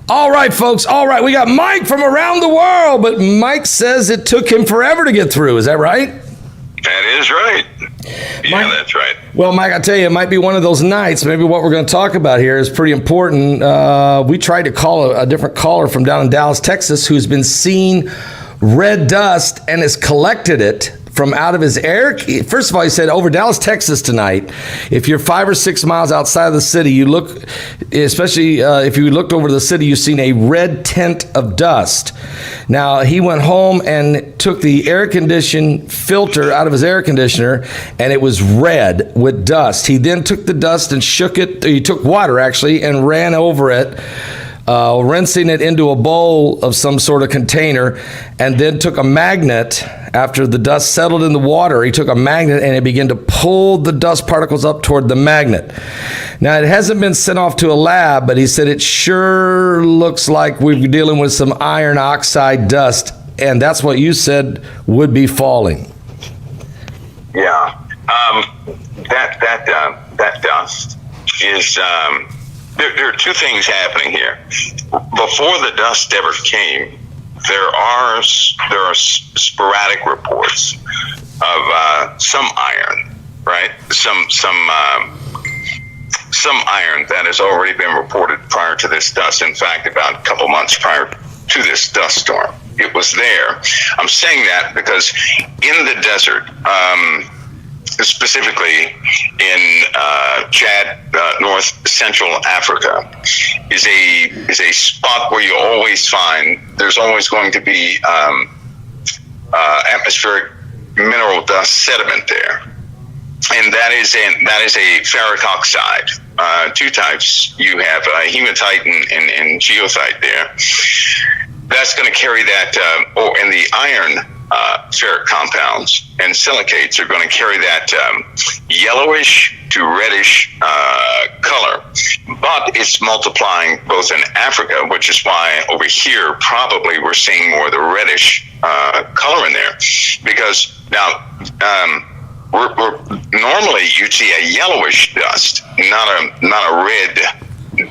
All right, folks. All right, we got Mike from around the world, but Mike says it took him forever to get through. Is that right? That is right. Yeah, Mike, that's right. Well, Mike, I tell you, it might be one of those nights. Maybe what we're going to talk about here is pretty important. We tried to call a different caller from down in Dallas, Texas, who's been seeing red dust and has collected it from out of his air. First of all, he said over Dallas, Texas tonight, if you're 5 or 6 miles outside of the city, you look, especially if you looked over the city, you've seen a red tint of dust. Now, he went home and took the air condition filter out of his air conditioner, and it was red with dust. He then took the dust and shook it. He took water, actually, and ran over it, rinsing it into a bowl of some sort of container, and then took a magnet. After the dust settled in the water, he took a magnet and it began to pull the dust particles up toward the magnet. Now, it hasn't been sent off to a lab, but he said it sure looks like we're dealing with some iron oxide dust, and that's what you said would be falling. Yeah, that dust is. There are two things happening here. Before the dust ever came, there are sporadic reports of some iron, right? Some iron that has already been reported prior to this dust. In fact, about a couple months prior to this dust storm, it was there. I'm saying that because in the desert, specifically in Chad, north central Africa, is a spot where you always find there's always going to be atmospheric mineral dust sediment there, and that is a ferric oxide. Two types. You have hematite and geothite there. That's going to carry that, and the iron. Ferric compounds and silicates are going to carry that yellowish to reddish color, but it's multiplying both in Africa, which is why over here probably we're seeing more of the reddish color in there, because now we're normally you'd see a yellowish dust, not a red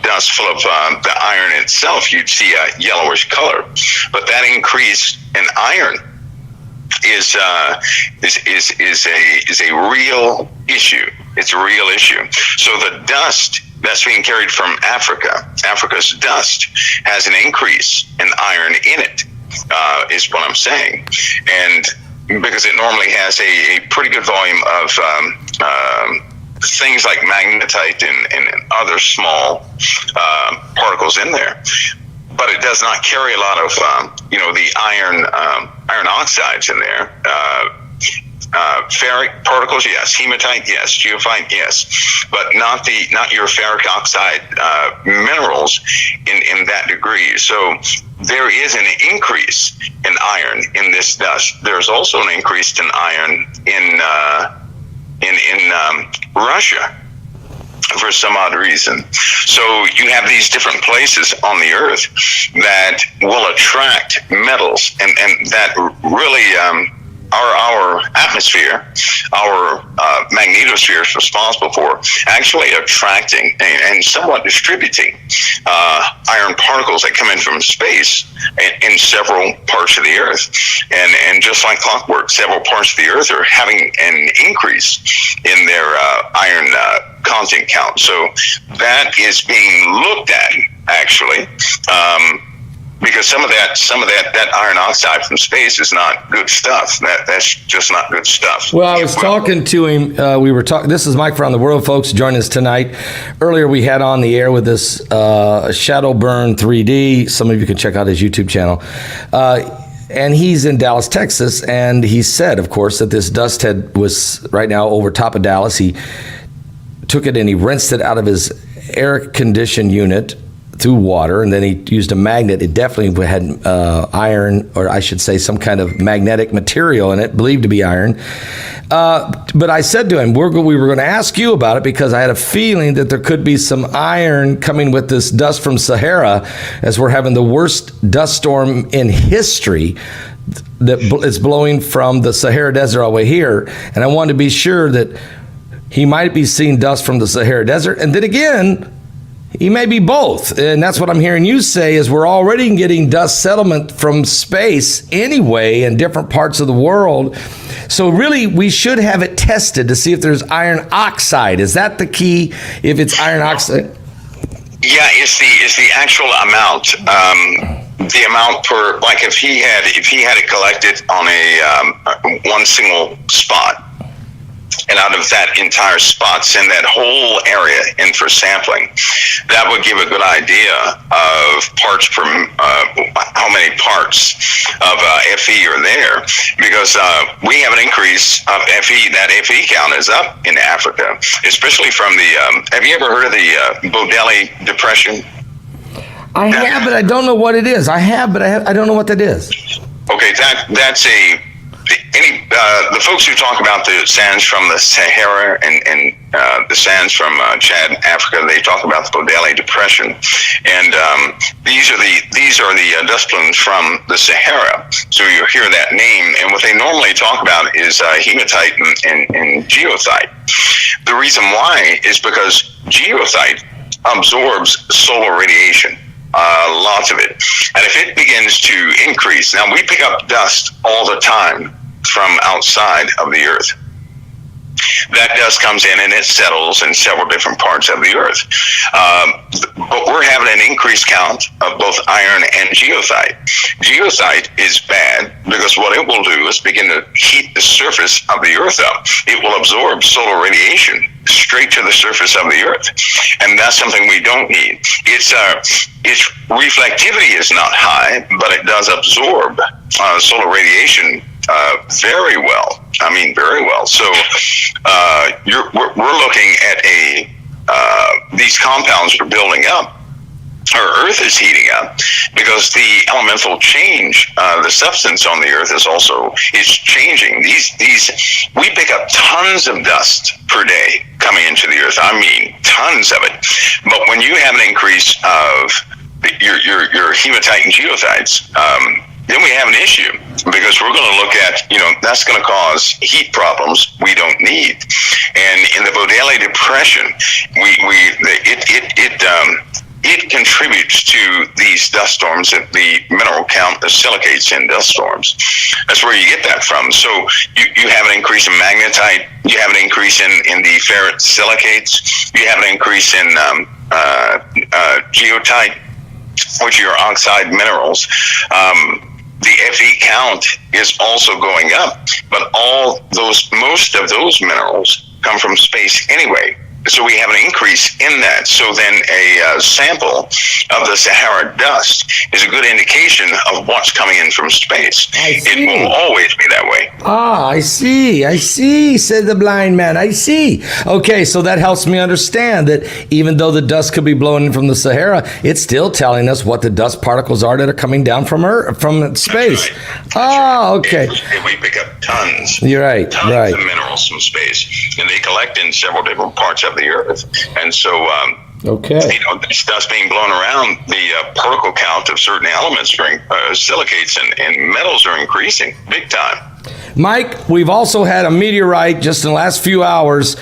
dust full of the iron itself. You'd see a yellowish color, but that increase in iron is a real issue. It's a real issue. So the dust that's being carried from Africa's dust has an increase in iron in it, is what I'm saying. And because it normally has a pretty good volume of things like magnetite and other small particles in there. But it does not carry a lot of, the iron oxides in there. Ferric particles, yes. Hematite, yes. Geophyte, yes. But not your ferric oxide minerals in that degree. So there is an increase in iron in this dust. There's also an increase in iron in Russia, for some odd reason. So you have these different places on the earth that will attract metals, and that really our atmosphere, our magnetosphere is responsible for actually attracting and somewhat distributing iron particles that come in from space in several parts of the earth. And just like clockwork, several parts of the earth are having an increase in their iron content count. So that is being looked at, actually, because some of that iron oxide from space is not good stuff. That's just not good stuff. Well, I was talking to him. We were talking. This is Mike from the World, folks. Join us tonight. Earlier, we had on the air with this Shadow Burn 3D. Some of you can check out his YouTube channel. And he's in Dallas, Texas, and he said, of course, that this dust head was right now over top of Dallas. He took it and he rinsed it out of his air-conditioned unit through water, and then he used a magnet. It definitely had iron, or I should say some kind of magnetic material in it, believed to be iron. But I said to him, we were going to ask you about it because I had a feeling that there could be some iron coming with this dust from Sahara, as we're having the worst dust storm in history that is blowing from the Sahara Desert all the way here. And I wanted to be sure that he might be seeing dust from the Sahara Desert. And then again, He may be both, and that's what I'm hearing you say is we're already getting dust settlement from space anyway in different parts of the world. So really, we should have it tested to see if there's iron oxide. Is that the key? If it's iron oxide? Yeah, it's the actual amount. The amount per, like if he had it collected on a one single spot, and out of that entire spot, send that whole area in for sampling, that would give a good idea of parts per, how many parts of Fe are there, because we have an increase of Fe. That Fe count is up in Africa, especially from the, have you ever heard of the Begley Depression? I have, but I don't know what it is. I have, but I don't know what that is. Okay, that's the folks who talk about the sands from the Sahara and the sands from Chad, Africa, they talk about the Begley Depression, and these are the dust plumes from the Sahara. So you hear that name, and what they normally talk about is hematite and geothite. The reason why is because geothite absorbs solar radiation. Lots of it. And if it begins to increase, now we pick up dust all the time from outside of the earth. That dust comes in and it settles in several different parts of the earth. But we're having an increased count of both iron and geothite. Geothite is bad because what it will do is begin to heat the surface of the earth up. It will absorb solar radiation straight to the surface of the earth, and that's something we don't need. Its reflectivity is not high, but it does absorb solar radiation very well. I mean, very well. So we're looking at these compounds are building up. Our Earth is heating up because the elemental change, the substance on the Earth is changing. These we pick up tons of dust per day coming into the Earth. I mean, tons of it. But when you have an increase of your hematite and geothites, then we have an issue, because we're going to look at, that's going to cause heat problems we don't need. And in the Begley Depression, it contributes to these dust storms, the mineral count of silicates in dust storms. That's where you get that from. So you have an increase in magnetite, you have an increase in the ferrite silicates, you have an increase in geotite, which are oxide minerals. The Fe count is also going up, but most of those minerals come from space anyway. So we have an increase in that. So then a sample of the Sahara dust is a good indication of what's coming in from space. It will always be that way. Ah, I see, said the blind man. I see. Okay, so that helps me understand that even though the dust could be blown in from the Sahara, it's still telling us what the dust particles are that are coming down from space. That's right. Okay. We pick up tons. You're right. Tons of minerals from space, and they collect in several different parts of the earth. And so this dust being blown around, the particle count of certain elements, silicates and metals, are increasing big time. Mike, we've also had a meteorite just in the last few hours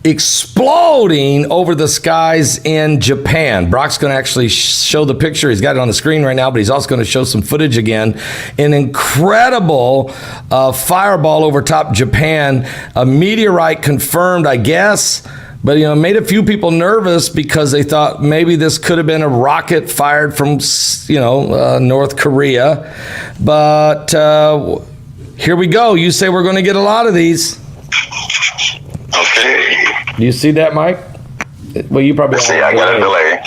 exploding over the skies in Japan. Brock's going to actually show the picture. He's got it on the screen right now, but he's also going to show some footage again. An incredible fireball over top Japan. A meteorite confirmed, I guess. But, made a few people nervous because they thought maybe this could have been a rocket fired from, North Korea. But here we go. You say we're going to get a lot of these. Okay. Do you see that, Mike? Well, you probably see. I got a delay.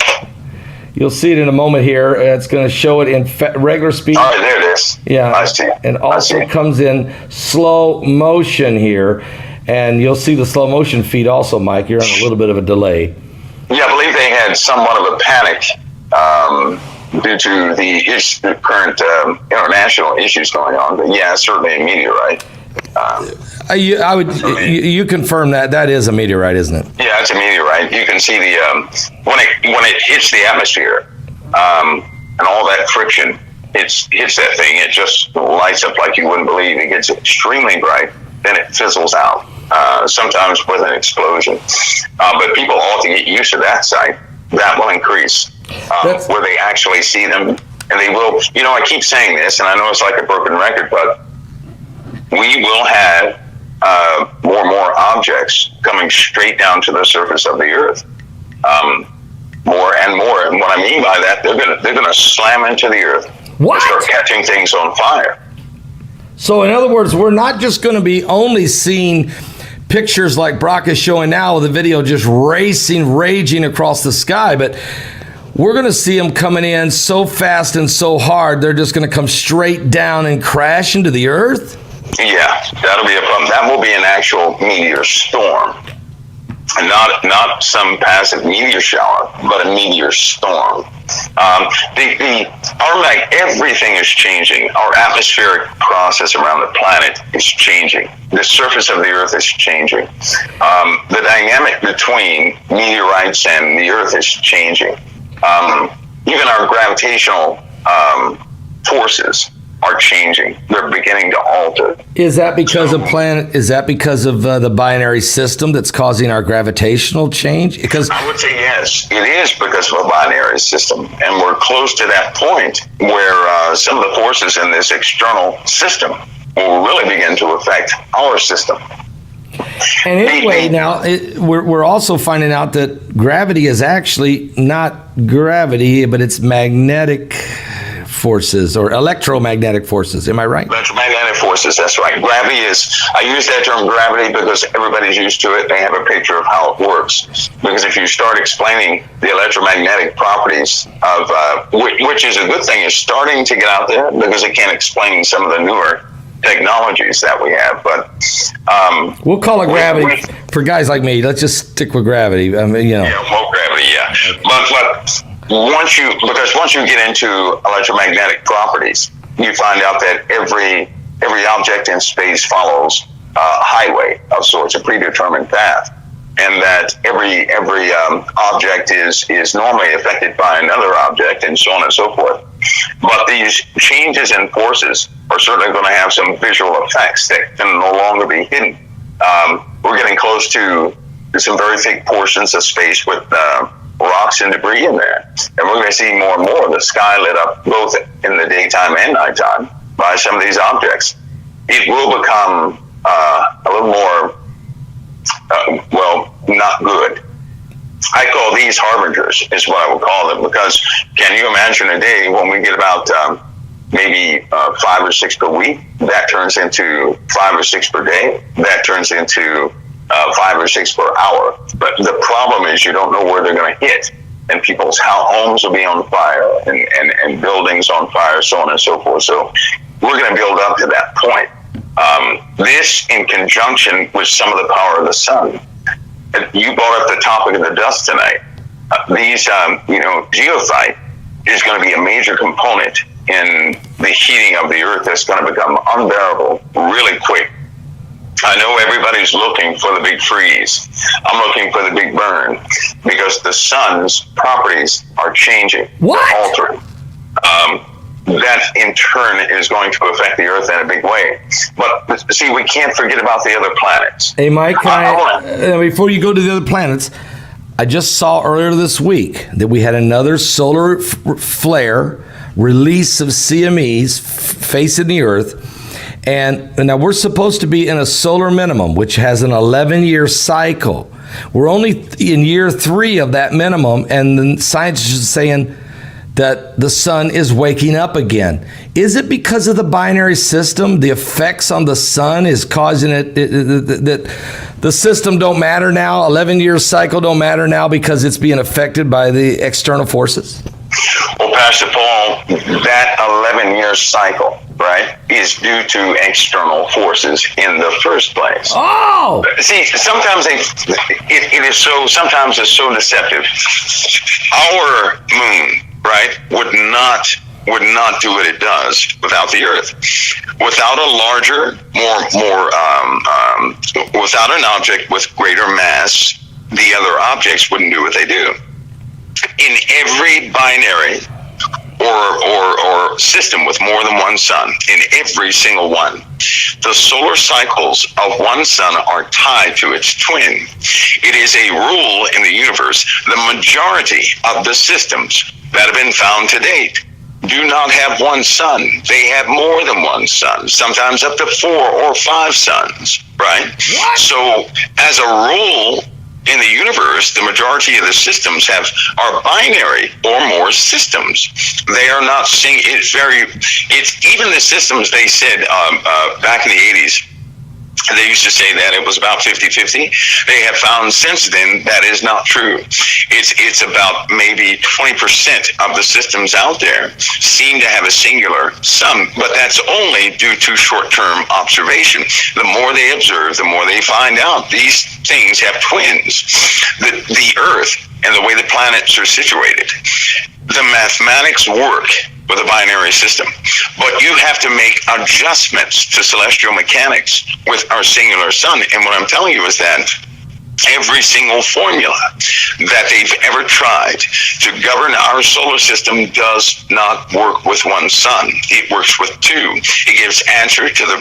You'll see it in a moment here. It's going to show it in regular speed. All right, there it is. Yeah. I see. And also comes in slow motion here. And you'll see the slow motion feed also, Mike. You're on a little bit of a delay. Yeah, I believe they had somewhat of a panic due to the current international issues going on. But yeah, certainly a meteorite. You confirm that that is a meteorite, isn't it? Yeah, it's a meteorite. You can see the when it hits the atmosphere and all that friction, hits that thing. It just lights up like you wouldn't believe. It gets extremely bright, then it fizzles out. Sometimes with an explosion. But people all have to get used to that sight. that will increase, where they actually see them, and they will. I keep saying this, and I know it's like a broken record, but we will have more and more objects coming straight down to the surface of the Earth, more and more. And what I mean by that, they're gonna slam into the Earth and start catching things on fire. So, in other words, we're not just going to be only seeing pictures like Brock is showing now with the video just raging across the sky, but we're going to see them coming in so fast and so hard, they're just going to come straight down and crash into the Earth? Yeah, that'll be a problem. That will be an actual meteor storm. Not some passive meteor shower, but a meteor storm. Everything is changing. Our atmospheric process around the planet is changing. The surface of the Earth is changing. The dynamic between meteorites and the Earth is changing. Even our gravitational forces are changing. They're beginning to alter. Is that because of the binary system that's causing our gravitational change? Because I would say yes, it is because of a binary system, and we're close to that point where some of the forces in this external system will really begin to affect our system. And anyway, now we're also finding out that gravity is actually not gravity, but it's magnetic forces or electromagnetic forces. Am I right? Electromagnetic forces, that's right. Gravity is, I use that term gravity because everybody's used to it. They have a picture of how it works. Because if you start explaining the electromagnetic properties of, which is a good thing, is starting to get out there because it can explain some of the newer technologies that we have. But we'll call it gravity for guys like me. Let's just stick with gravity. Yeah, more gravity, yeah. But once you get into electromagnetic properties, you find out that every object in space follows a highway of sorts, a predetermined path, and that every object is normally affected by another object, and so on and so forth. But these changes in forces are certainly going to have some visual effects that can no longer be hidden. We're getting close to some very thick portions of space with rocks and debris in there. And we're going to see more and more of the sky lit up both in the daytime and nighttime by some of these objects. It will become a little more, not good. I call these harbingers, is what I would call them, because can you imagine a day when we get about maybe 5 or 6 per week? That turns into 5 or 6 per day. That turns into 5 or 6 per hour. But the problem is you don't know where they're going to hit. And people's homes will be on fire and buildings on fire, so on and so forth. So we're going to build up to that point. This in conjunction with some of the power of the sun. You brought up the topic of the dust tonight. Geophyte is going to be a major component in the heating of the Earth that's going to become unbearable really quick. I know everybody's looking for the big freeze. I'm looking for the big burn because the sun's properties are changing, altering. That in turn is going to affect the Earth in a big way. But see, we can't forget about the other planets. Hey, Mike, before you go to the other planets, I just saw earlier this week that we had another solar flare release of CMEs facing the Earth. And now we're supposed to be in a solar minimum, which has an 11-year cycle. We're only in year 3 of that minimum, and the scientists are saying that the sun is waking up again. Is it because of the binary system? The effects on the sun is causing it that the system don't matter now? 11-year cycle don't matter now because it's being affected by the external forces? Well, Pastor Paul, that 11-year cycle, right, is due to external forces in the first place. Oh! See, sometimes sometimes it's so deceptive. Our moon, right, would not do what it does without the Earth. Without a larger, without an object with greater mass, the other objects wouldn't do what they do. In every binary or system with more than one sun, in every single one, the solar cycles of one sun are tied to its twin. It is a rule in the universe. The majority of the systems that have been found to date do not have one sun. They have more than one sun, sometimes up to 4 or 5 suns, right? What? So as a rule in the universe, the majority of the systems are binary or more systems. They are not it's even the systems they said back in the 80s. They used to say that it was about 50-50. They have found since then that is not true. It's about maybe 20% of the systems out there seem to have a singular sun, but that's only due to short-term observation. The more they observe, the more they find out these things have twins. The Earth and the way the planets are situated, the mathematics work with a binary system, but you have to make adjustments to celestial mechanics with our singular sun. And what I'm telling you is that every single formula that they've ever tried to govern our solar system does not work with one sun. It works with 2. It gives answer to the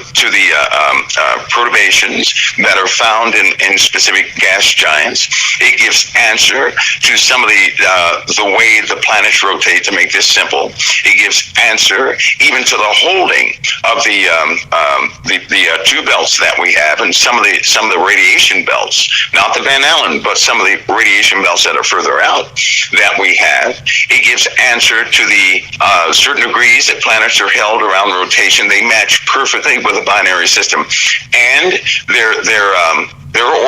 perturbations that are found in specific gas giants. It gives answer to some of the way the planets rotate. To make this simple, it gives answer even to the holding of the 2 belts that we have, and some of the radiation belts. Not the Van Allen, but some of the radiation belts that are further out that we have. It gives answer to the certain degrees that planets are held around rotation. They match perfectly with a binary system, and their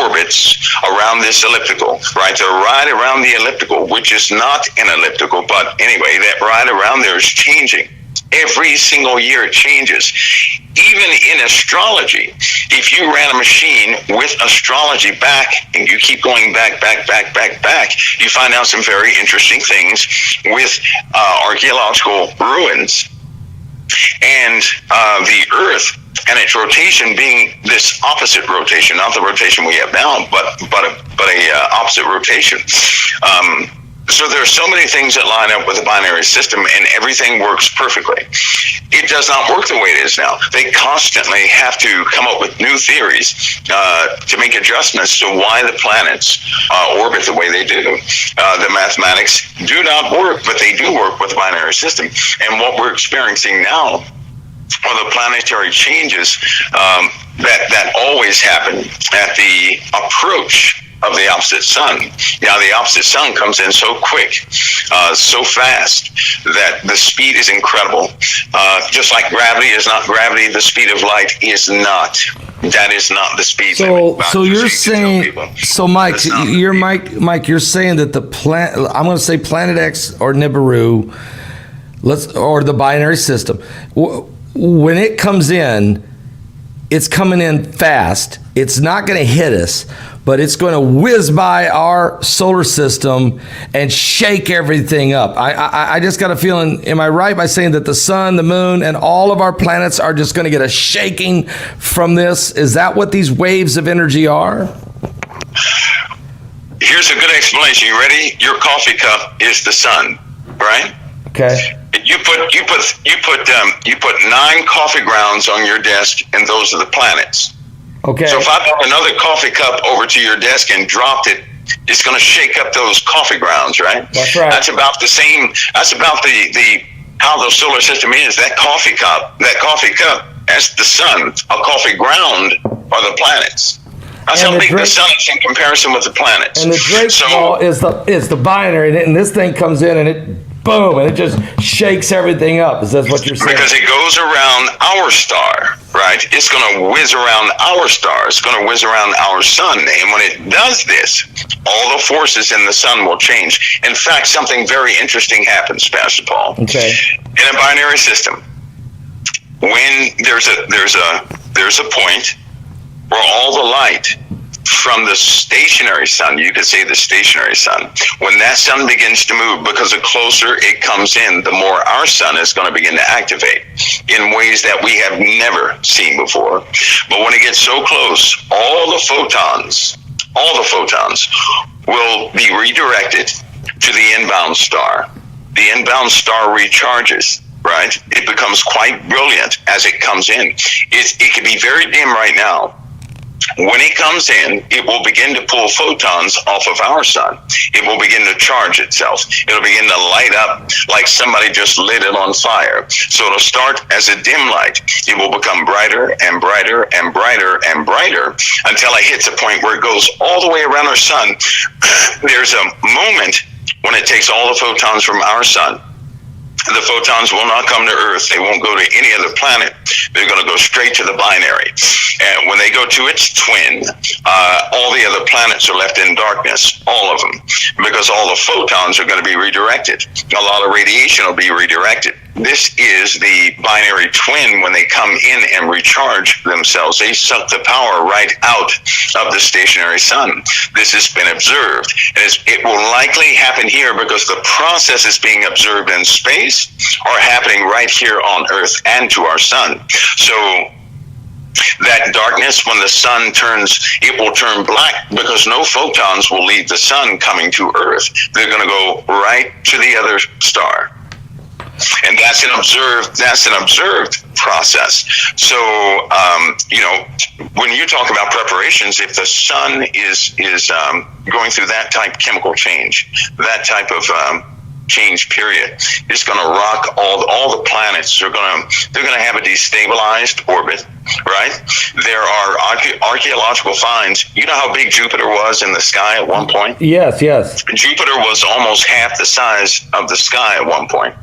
orbits around this elliptical, right? They're right around the elliptical, which is not an elliptical, but anyway, that right around there is changing. Every single year it changes. Even in astrology, if you ran a machine with astrology back, and you keep going back, you find out some very interesting things with archaeological ruins and the Earth and its rotation being this opposite rotation, not the rotation we have now, but a opposite rotation. So there are so many things that line up with a binary system, and everything works perfectly. It does not work the way it is now. They constantly have to come up with new theories to make adjustments to why the planets orbit the way they do. The mathematics do not work, but they do work with the binary system. And what we're experiencing now are the planetary changes that always happen at the approach of the opposite sun. Now, the opposite sun comes in so quick, so fast, that the speed is incredible. Just like gravity is not gravity, the speed of light is not. That is not the speed limit. So you're saying, so Mike, you're saying that I'm going to say Planet X or Nibiru, or the binary system, when it comes in, it's coming in fast. It's not going to hit us, but it's going to whiz by our solar system and shake everything up. I just got a feeling, am I right by saying that the sun, the moon, and all of our planets are just going to get a shaking from this? Is that what these waves of energy are? Here's a good explanation. You ready? Your coffee cup is the sun, right? Okay. You put 9 coffee grounds on your desk, and those are the planets. Okay. So if I put another coffee cup over to your desk and dropped it, it's going to shake up those coffee grounds, right? That's right. That's about the same. That's about the how the solar system is. That coffee cup, that's the sun. A coffee ground are the planets. That's how big the sun is in comparison with the planets. And the Drake ball is the binary, and this thing comes in and it boom, and it just shakes everything up. Is that what you're saying? Because it goes around our star, right? It's going to whiz around our star. It's going to whiz around our sun. And when it does this, all the forces in the sun will change. In fact, something very interesting happens, Pastor Paul. Okay. In a binary system, when there's a point where all the light from the stationary sun, you could say the stationary sun, when that sun begins to move, because the closer it comes in, the more our sun is going to begin to activate in ways that we have never seen before. But when it gets so close, all the photons will be redirected to the inbound star. The inbound star recharges, right? It becomes quite brilliant as it comes in. It can be very dim right now. When it comes in, it will begin to pull photons off of our sun. It will begin to charge itself. It'll begin to light up like somebody just lit it on fire. So it'll start as a dim light. It will become brighter and brighter and brighter and brighter until it hits a point where it goes all the way around our sun. There's a moment when it takes all the photons from our sun. The photons will not come to Earth. They won't go to any other planet. They're going to go straight to the binary. And when they go to its twin, all the other planets are left in darkness, all of them, because all the photons are going to be redirected. A lot of radiation will be redirected. This is the binary twin. When they come in and recharge themselves, they suck the power right out of the stationary sun. This has been observed. And it will likely happen here because the processes being observed in space are happening right here on Earth and to our sun. So that darkness, when the sun turns, it will turn black because no photons will leave the sun coming to Earth. They're going to go right to the other star. And that's an observed process. So, when you talk about preparations, if the sun is going through that type of chemical change, that type of change period, it's going to rock all the planets. They're going to have a destabilized orbit, right? There are archaeological finds. You know how big Jupiter was in the sky at one point? Yes. Jupiter was almost half the size of the sky at one point,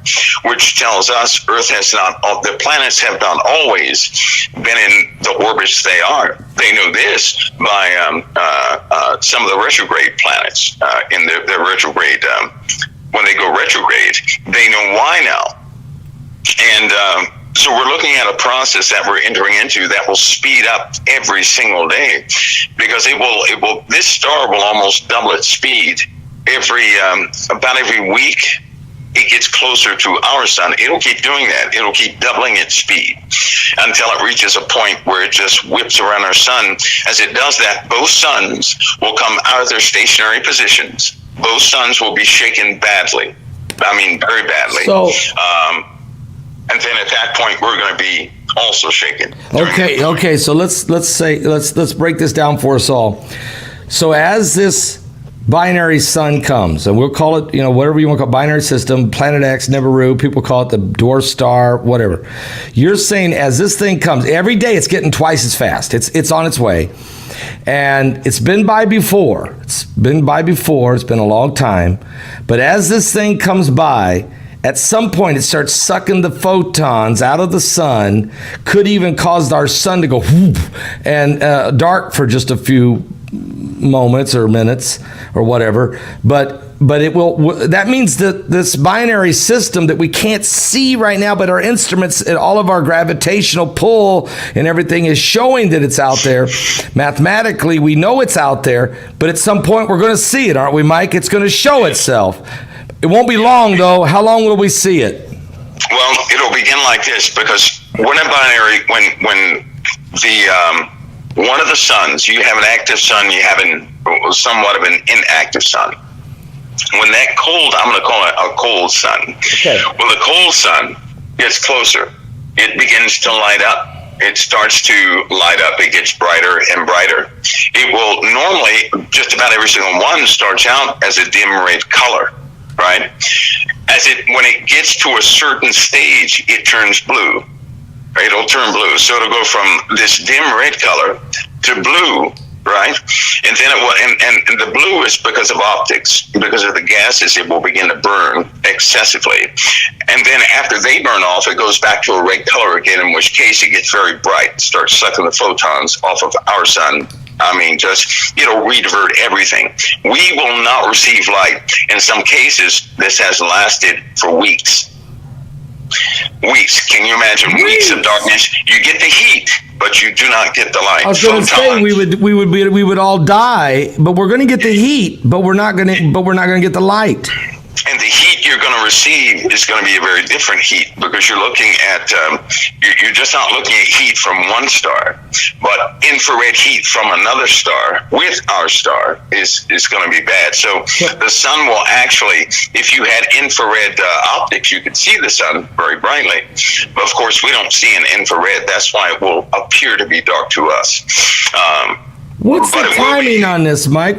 which tells us Earth has not, the planets have not always been in the orbits they are. They know this by some of the retrograde planets in their retrograde. When they go retrograde, they know why now. And so we're looking at a process that we're entering into that will speed up every single day, because this star will almost double its speed about every week. It gets closer to our sun. It'll keep doing that. It'll keep doubling its speed until it reaches a point where it just whips around our sun. As it does that, both suns will come out of their stationary positions. Both suns will be shaken badly. I mean, very badly. So, and then at that point, we're going to be also shaken. Okay. So let's break this down for us all. So as this binary sun comes, and we'll call it, whatever you want to call it, binary system, Planet X, Nibiru, people call it the dwarf star, whatever. You're saying as this thing comes, every day it's getting twice as fast. It's on its way. And it's been by before. It's been a long time. But as this thing comes by, at some point it starts sucking the photons out of the sun, could even cause our sun to go whoop and dark for just a few moments or minutes or whatever. But it will. That means that this binary system that we can't see right now, but our instruments and all of our gravitational pull and everything is showing that it's out there. Mathematically, we know it's out there, but at some point we're going to see it, aren't we, Mike? It's going to show itself. It won't be long, though. How long will we see it? Well, it'll begin like this, because when the one of the suns, you have an active sun, you have somewhat of an inactive sun. When that cold, I'm going to call it a cold sun. Okay. When the cold sun gets closer, it begins to light up. It starts to light up. It gets brighter and brighter. It will normally, just about every single one starts out as a dim red color, right? When it gets to a certain stage, it turns blue. It'll turn blue. So it'll go from this dim red color to blue, right? And then and the blue is because of optics, because of the gases. It will begin to burn excessively, and then after they burn off, it goes back to a red color again. In which case, it gets very bright, starts sucking the photons off of our sun. I mean, it'll redivert everything. We will not receive light. In some cases, this has lasted for weeks. Weeks. Can you imagine weeks of darkness? You get the heat, but you do not get the light. I was going to say we would all die, but we're going to get the heat, but we're not going to get the light. And the heat heat you're going to receive is going to be a very different heat, because you're looking at, you're just not looking at heat from one star, but infrared heat from another star with our star is going to be bad. So the sun will actually, if you had infrared optics, you could see the sun very brightly. But of course, we don't see an infrared. That's why it will appear to be dark to us. What's the timing on this, Mike?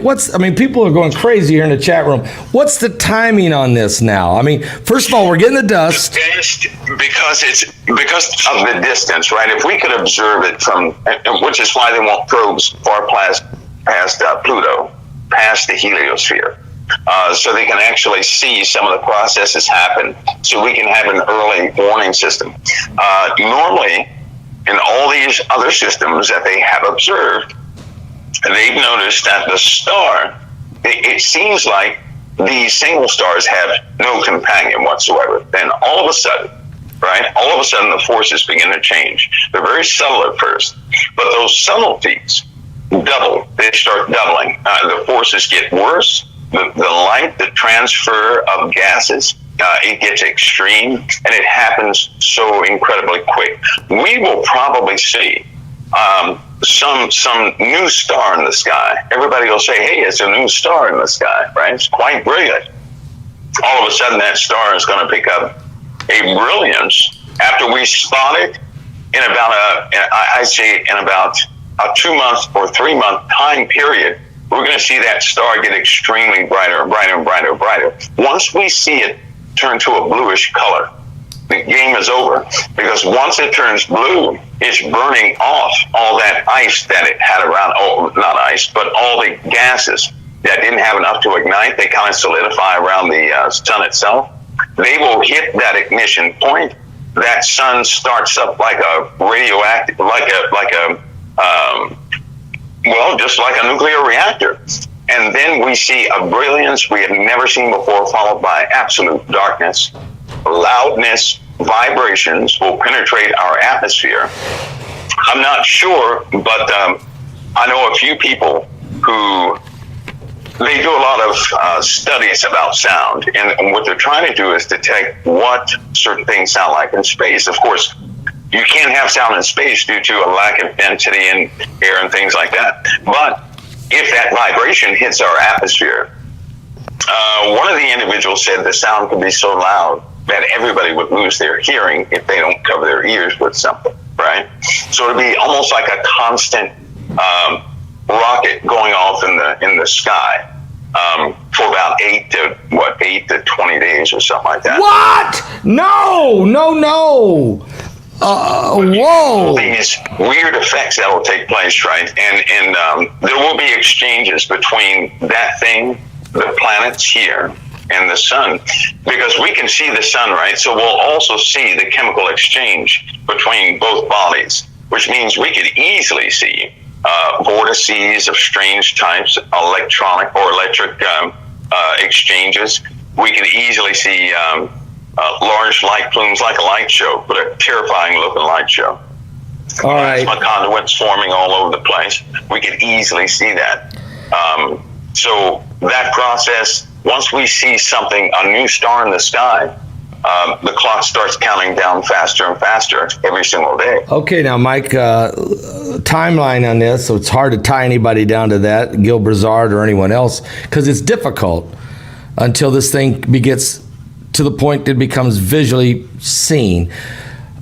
People are going crazy here in the chat room. What's the timing on this now? I mean, first of all, we're getting the dust. Because of the distance, right? If we could observe it from, which is why they want probes far past Pluto, past the heliosphere, so they can actually see some of the processes happen, so we can have an early warning system. Normally, in all these other systems that they have observed, they've noticed that the star, it seems like these single stars have no companion whatsoever. Then all of a sudden, right, the forces begin to change. They're very subtle at first, but those subtleties double. They start doubling. The forces get worse. The transfer of gases, it gets extreme, and it happens so incredibly quick. We will probably see some new star in the sky. Everybody will say, hey, it's a new star in the sky, right? It's quite brilliant. All of a sudden, that star is going to pick up a brilliance after we spot it in about a 2 month or 3 month time period. We're going to see that star get extremely brighter and brighter and brighter and brighter. Once we see it turn to a bluish color, the game is over, because once it turns blue, it's burning off all that ice that it had around, not ice, but all the gases that didn't have enough to ignite. They kind of solidify around the sun itself. They will hit that ignition point. That sun starts up like a radioactive, just like a nuclear reactor. And then we see a brilliance we have never seen before, followed by absolute darkness. Loudness, vibrations will penetrate our atmosphere. I'm not sure, but I know a few people who, they do a lot of studies about sound, and what they're trying to do is detect what certain things sound like in space. Of course, you can't have sound in space due to a lack of density in air and things like that. But if that vibration hits our atmosphere, one of the individuals said the sound could be so loud that everybody would lose their hearing if they don't cover their ears with something, right? So it'd be almost like a constant rocket going off in the sky for about 8 to 20 days or something like that. What? No. Whoa! These weird effects that will take place, right? And there will be exchanges between that thing, the planets here, and the sun, because we can see the sun, right? So we'll also see the chemical exchange between both bodies, which means we could easily see vortices of strange types, electronic or electric exchanges. We can easily see large light plumes, like a light show, but a terrifying looking light show. All right. Plasma conduits forming all over the place. We could easily see that. So that process, once we see something, a new star in the sky, the clock starts counting down faster and faster every single day. Okay, now, Mike, timeline on this, so it's hard to tie anybody down to that, Gil Brazard or anyone else, because it's difficult until this thing gets to the point that it becomes visually seen.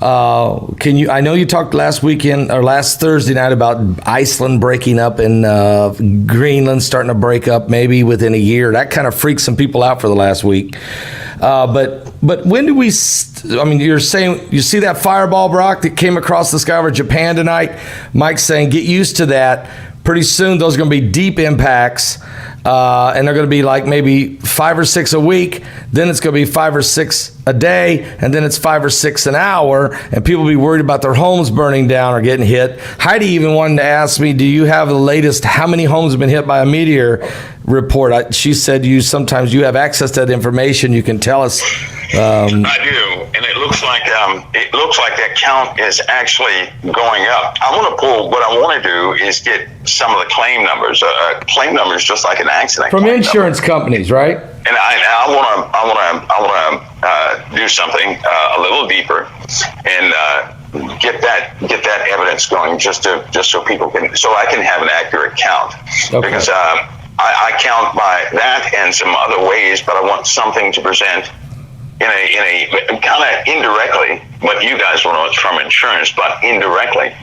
I know you talked last weekend or last Thursday night about Iceland breaking up and Greenland starting to break up maybe within a year. That kind of freaked some people out for the last week. But when do we, you're saying, you see that fireball, Brock, that came across the sky over Japan tonight? Mike's saying, get used to that. Pretty soon, those are going to be deep impacts, and they're going to be like maybe 5 or 6 a week. Then it's going to be 5 or 6 a day, and then it's 5 or 6 an hour, and people will be worried about their homes burning down or getting hit. Heidi even wanted to ask me, do you have the latest, how many homes have been hit by a meteor report? She said sometimes you have access to that information. You can tell us. I do, and it looks looks like that count is actually going up. What I want to do is get some of the claim numbers. Claim numbers, just like an accident. From insurance companies, right? And I want to do something a little deeper and get that evidence going, just so people I can have an accurate count. Okay. Because I count by that and some other ways, but I want something to present in a kind of indirectly, but you guys will know it's from insurance, but indirectly,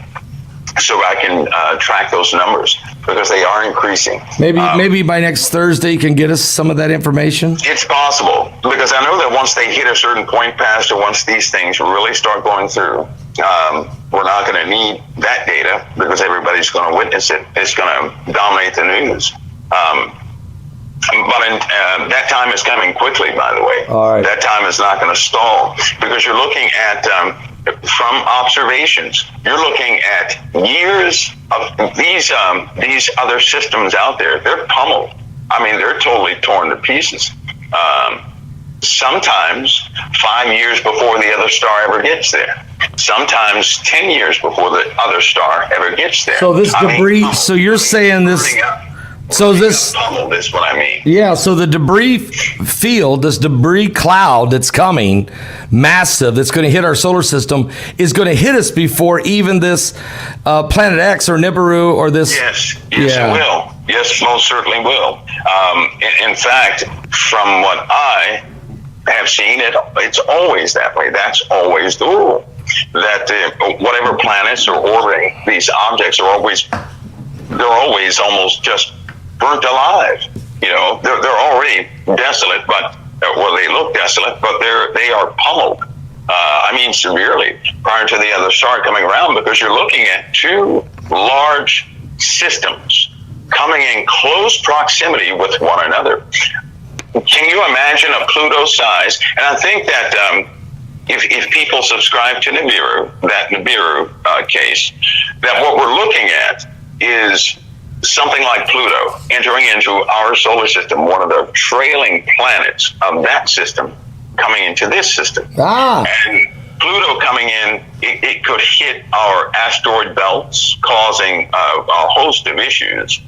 so I can track those numbers because they are increasing. Maybe by next Thursday you can get us some of that information? It's possible, because I know that once they hit a certain point, Pastor, once these things really start going through, we're not going to need that data because everybody's going to witness it. It's going to dominate the news. But that time is coming quickly, by the way. All right. That time is not going to stall because you're looking at, from observations, you're looking at years of these other systems out there. They're pummeled. I mean, they're totally torn to pieces. Sometimes 5 years before the other star ever gets there. Sometimes 10 years before the other star ever gets there. So this debris, so you're saying this... So this is what I mean. Yeah, so the debris field, this debris cloud that's coming, massive, that's going to hit our solar system, is going to hit us before even this Planet X or Nibiru or this. Yes, it will. Yes, most certainly will. In fact, from what I have seen, it's always that way. That's always the rule. That whatever planets are orbiting these objects they're always almost just burnt alive. You know, they're already desolate, but they look desolate, but they are pummeled. I mean, severely prior to the other star coming around, because you're looking at two large systems coming in close proximity with one another. Can you imagine a Pluto size? And I think that if people subscribe to that Nibiru case, that what we're looking at is something like Pluto entering into our solar system, one of the trailing planets of that system coming into this system. And Pluto coming in, it could hit our asteroid belts, causing a host of issues.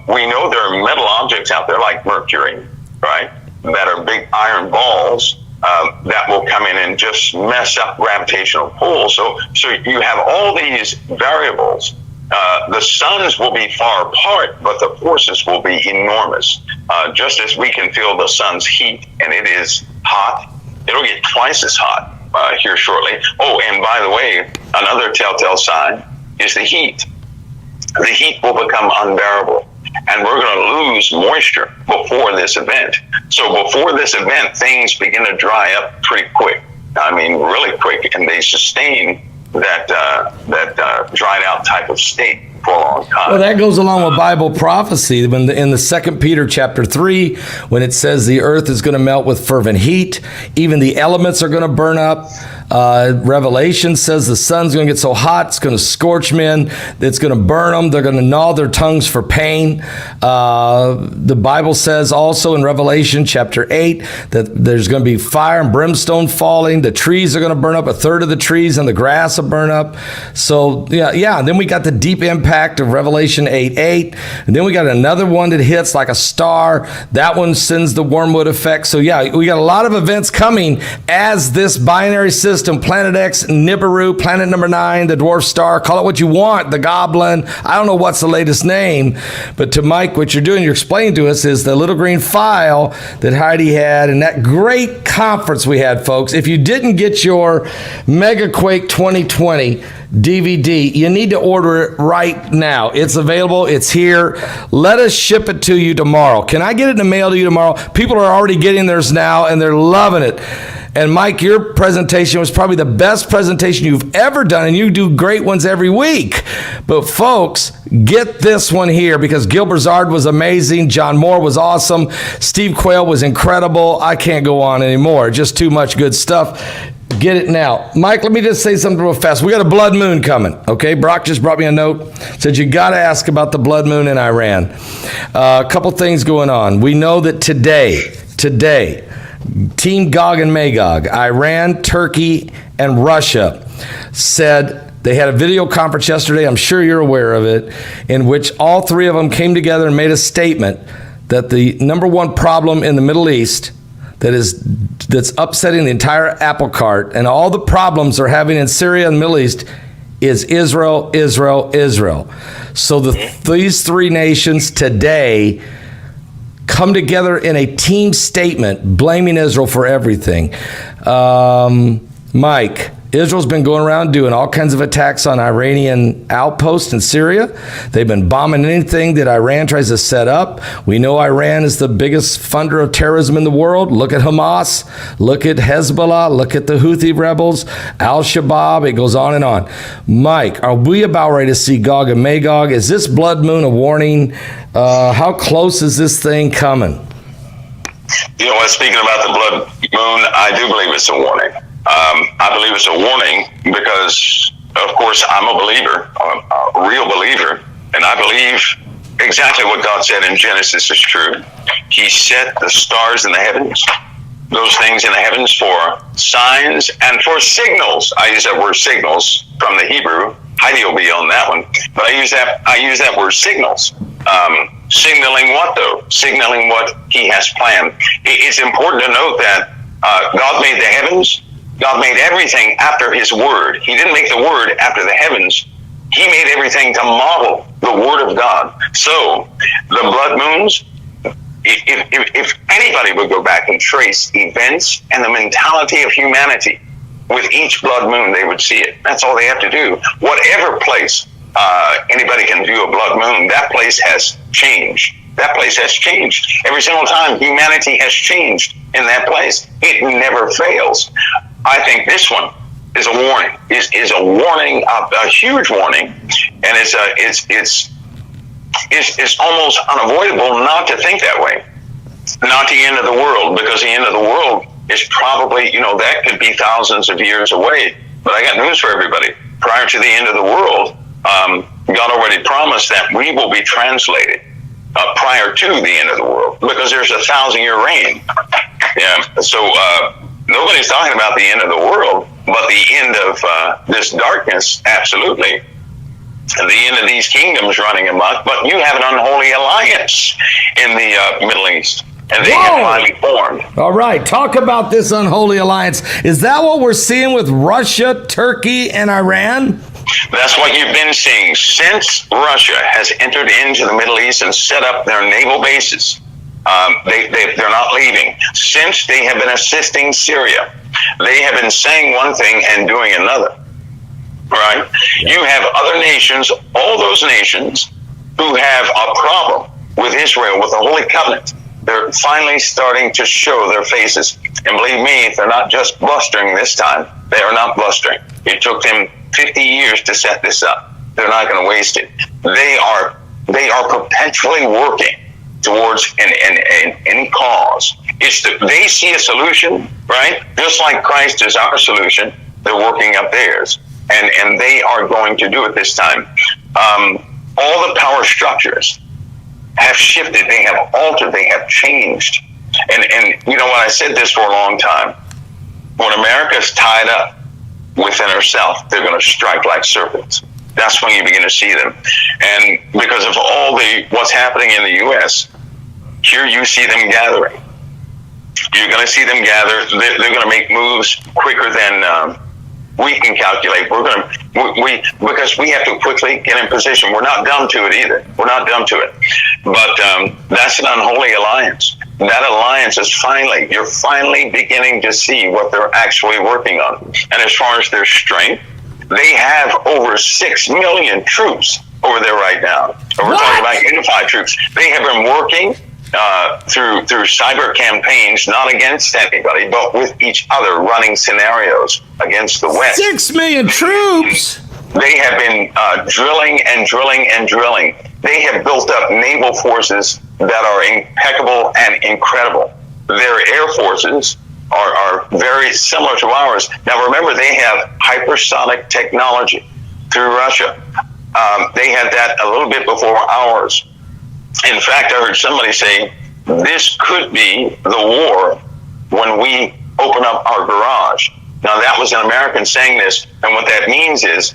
We know there are metal objects out there like Mercury, right, that are big iron balls that will come in and just mess up gravitational pull. So you have all these variables. The suns will be far apart, but the forces will be enormous. Just as we can feel the sun's heat, and it is hot, it'll get twice as hot here shortly. Oh, and by the way, another telltale sign is the heat. The heat will become unbearable, and we're going to lose moisture before this event. So before this event, things begin to dry up pretty quick. I mean, really quick, and they sustain that dried out type of state for a long time. Well, that goes along with Bible prophecy. When in the 2 Peter chapter 3, when it says the earth is going to melt with fervent heat, even the elements are going to burn up. Revelation says the sun's going to get so hot, it's going to scorch men, it's going to burn them, they're going to gnaw their tongues for pain. The Bible says also in Revelation chapter 8 that there's going to be fire and brimstone falling, the trees are going to burn up, a third of the trees and the grass will burn up. So, and then we got the deep impact of Revelation 8:8, and then we got another one that hits like a star. That one sends the wormwood effect. So, we got a lot of events coming as this binary system, Planet X, Nibiru, planet number 9, the dwarf star, call it what you want, the goblin. I don't know what's the latest name, but to Mike, what you're doing, you're explaining to us is the little green file that Heidi had and that great conference we had, folks. If you didn't get your Megaquake 2020 DVD, you need to order it right now. It's available. It's here. Let us ship it to you tomorrow. Can I get it in the mail to you tomorrow? People are already getting theirs now, and they're loving it. And Mike, your presentation was probably the best presentation you've ever done, and you do great ones every week. But folks, get this one here because Gil Brazard was amazing. John Moore was awesome. Steve Quayle was incredible. I can't go on anymore. Just too much good stuff. Get it now. Mike, let me just say something real fast. We got a blood moon coming, okay? Brock just brought me a note. Said you got to ask about the blood moon in Iran. A couple things going on. We know that today, Team Gog and Magog, Iran, Turkey, and Russia, said they had a video conference yesterday, I'm sure you're aware of it, in which all three of them came together and made a statement that the number one problem in the Middle East that's upsetting the entire apple cart and all the problems they're having in Syria and the Middle East is Israel, Israel, Israel. So these three nations today come together in a team statement blaming Israel for everything. Mike, Israel's been going around doing all kinds of attacks on Iranian outposts in Syria. They've been bombing anything that Iran tries to set up. We know Iran is the biggest funder of terrorism in the world. Look at Hamas, look at Hezbollah, look at the Houthi rebels, Al-Shabaab, it goes on and on. Mike, are we about ready to see Gog and Magog? Is this blood moon a warning? How close is this thing coming? You know what, speaking about the blood moon, I do believe it's a warning. I believe it's a warning because, of course, I'm a believer, a real believer, and I believe exactly what God said in Genesis is true. He set the stars in the heavens, those things in the heavens, for signs and for signals. I use that word signals from the Hebrew. Heidi will be on that one, but I use that word signals. Signaling what, though? Signaling what He has planned. It's important to note that God made the heavens. God made everything after His Word. He didn't make the Word after the heavens. He made everything to model the Word of God. So, the blood moons, if anybody would go back and trace events and the mentality of humanity, with each blood moon, they would see it. That's all they have to do. Whatever place anybody can view a blood moon, that place has changed. That place has changed. Every single time humanity has changed in that place. It never fails. I think this one is a warning. Is a warning, a huge warning, and it's almost unavoidable not to think that way. Not the end of the world, because the end of the world is probably, that could be thousands of years away. But I got news for everybody. Prior to the end of the world, God already promised that we will be translated prior to the end of the world, because there's a 1,000-year reign. Yeah. So nobody's talking about the end of the world, but the end of this darkness, absolutely. And the end of these kingdoms running amok. But you have an unholy alliance in the Middle East. And they have finally formed. All right, talk about this unholy alliance. Is that what we're seeing with Russia, Turkey, and Iran? That's what you've been seeing since Russia has entered into the Middle East and set up their naval bases. They're not leaving. Since they have been assisting Syria, they have been saying one thing and doing another. Right? Yeah. You have other nations, all those nations, who have a problem with Israel, with the Holy Covenant. They're finally starting to show their faces. And believe me, they're not just blustering this time. They are not blustering. It took them 50 years to set this up. They're not going to waste it. They are perpetually working towards any cause. They see a solution, right? Just like Christ is our solution, they're working up theirs. And they are going to do it this time. All the power structures have shifted, they have altered, they have changed. And you know what, I said this for a long time. When America's tied up within herself, they're going to strike like serpents. That's when you begin to see them. And because of all what's happening in the U.S., here you see them gathering. You're going to see them gather. They're going to make moves quicker than we can calculate. Because we have to quickly get in position. We're not dumb to it either. We're not dumb to it. But that's an unholy alliance. That alliance is you're finally beginning to see what they're actually working on. And as far as their strength, they have over 6 million troops over there right now. And we're talking about unified troops. They have been working through cyber campaigns, not against anybody, but with each other, running scenarios against the West. 6 million troops! They have been drilling and drilling and drilling. They have built up naval forces that are impeccable and incredible. Their air forces are very similar to ours. Now remember, they have hypersonic technology through Russia. They had that a little bit before ours. In fact, I heard somebody say this could be the war when we open up our garage. Now, that was an American saying this, and what that means is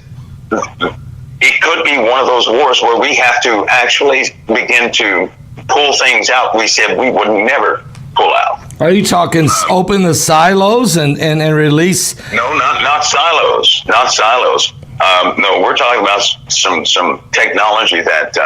it could be one of those wars where we have to actually begin to pull things out we said we would never pull out. Are you talking open the silos and release? No, not silos, not silos. No, we're talking about some technology that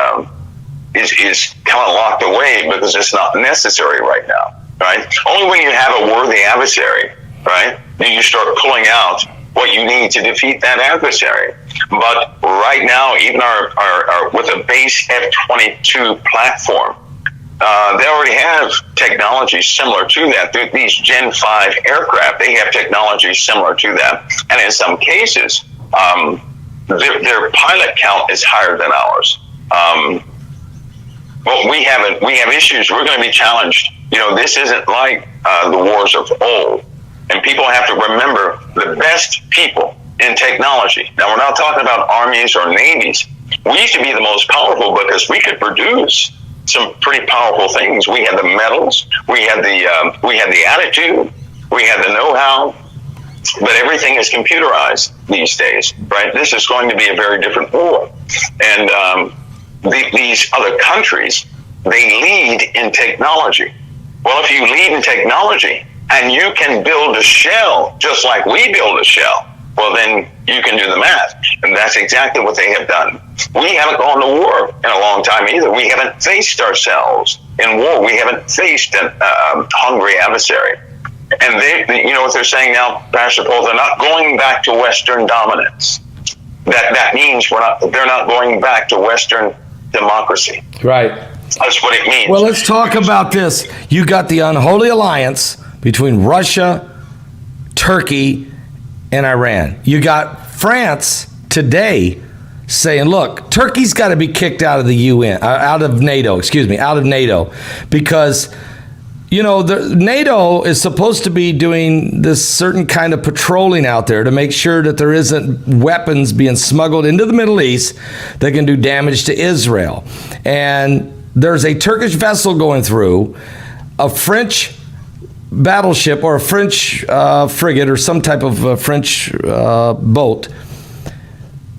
is kind of locked away because it's not necessary right now, right? Only when you have a worthy adversary, right, do you start pulling out what you need to defeat that adversary. But right now, even our with a base F-22 platform, they already have technology similar to that. These Gen 5 aircraft, they have technology similar to that. And in some cases, their pilot count is higher than ours. But we have issues. We're going to be challenged. This isn't like the wars of old. And people have to remember the best people in technology. Now, we're not talking about armies or navies. We used to be the most powerful because we could produce some pretty powerful things. We had the metals, we had the attitude, we had the know-how, but everything is computerized these days, right? This is going to be a very different war. And these other countries, they lead in technology. Well, if you lead in technology and you can build a shell just like we build a shell, well, then you can do the math. And that's exactly what they have done. We haven't gone to war in a long time either. We haven't faced ourselves in war. We haven't faced a hungry adversary. And they, what they're saying now, Pastor Paul, they're not going back to Western dominance. That means they're not going back to Western democracy. Right. That's what it means. Well, let's talk about this. You got the unholy alliance between Russia, Turkey, and Iran. You got France today saying, look, Turkey's got to be kicked out of the UN, out of NATO, because, NATO is supposed to be doing this certain kind of patrolling out there to make sure that there isn't weapons being smuggled into the Middle East that can do damage to Israel. And there's a Turkish vessel going through, a French battleship or a French frigate or some type of French boat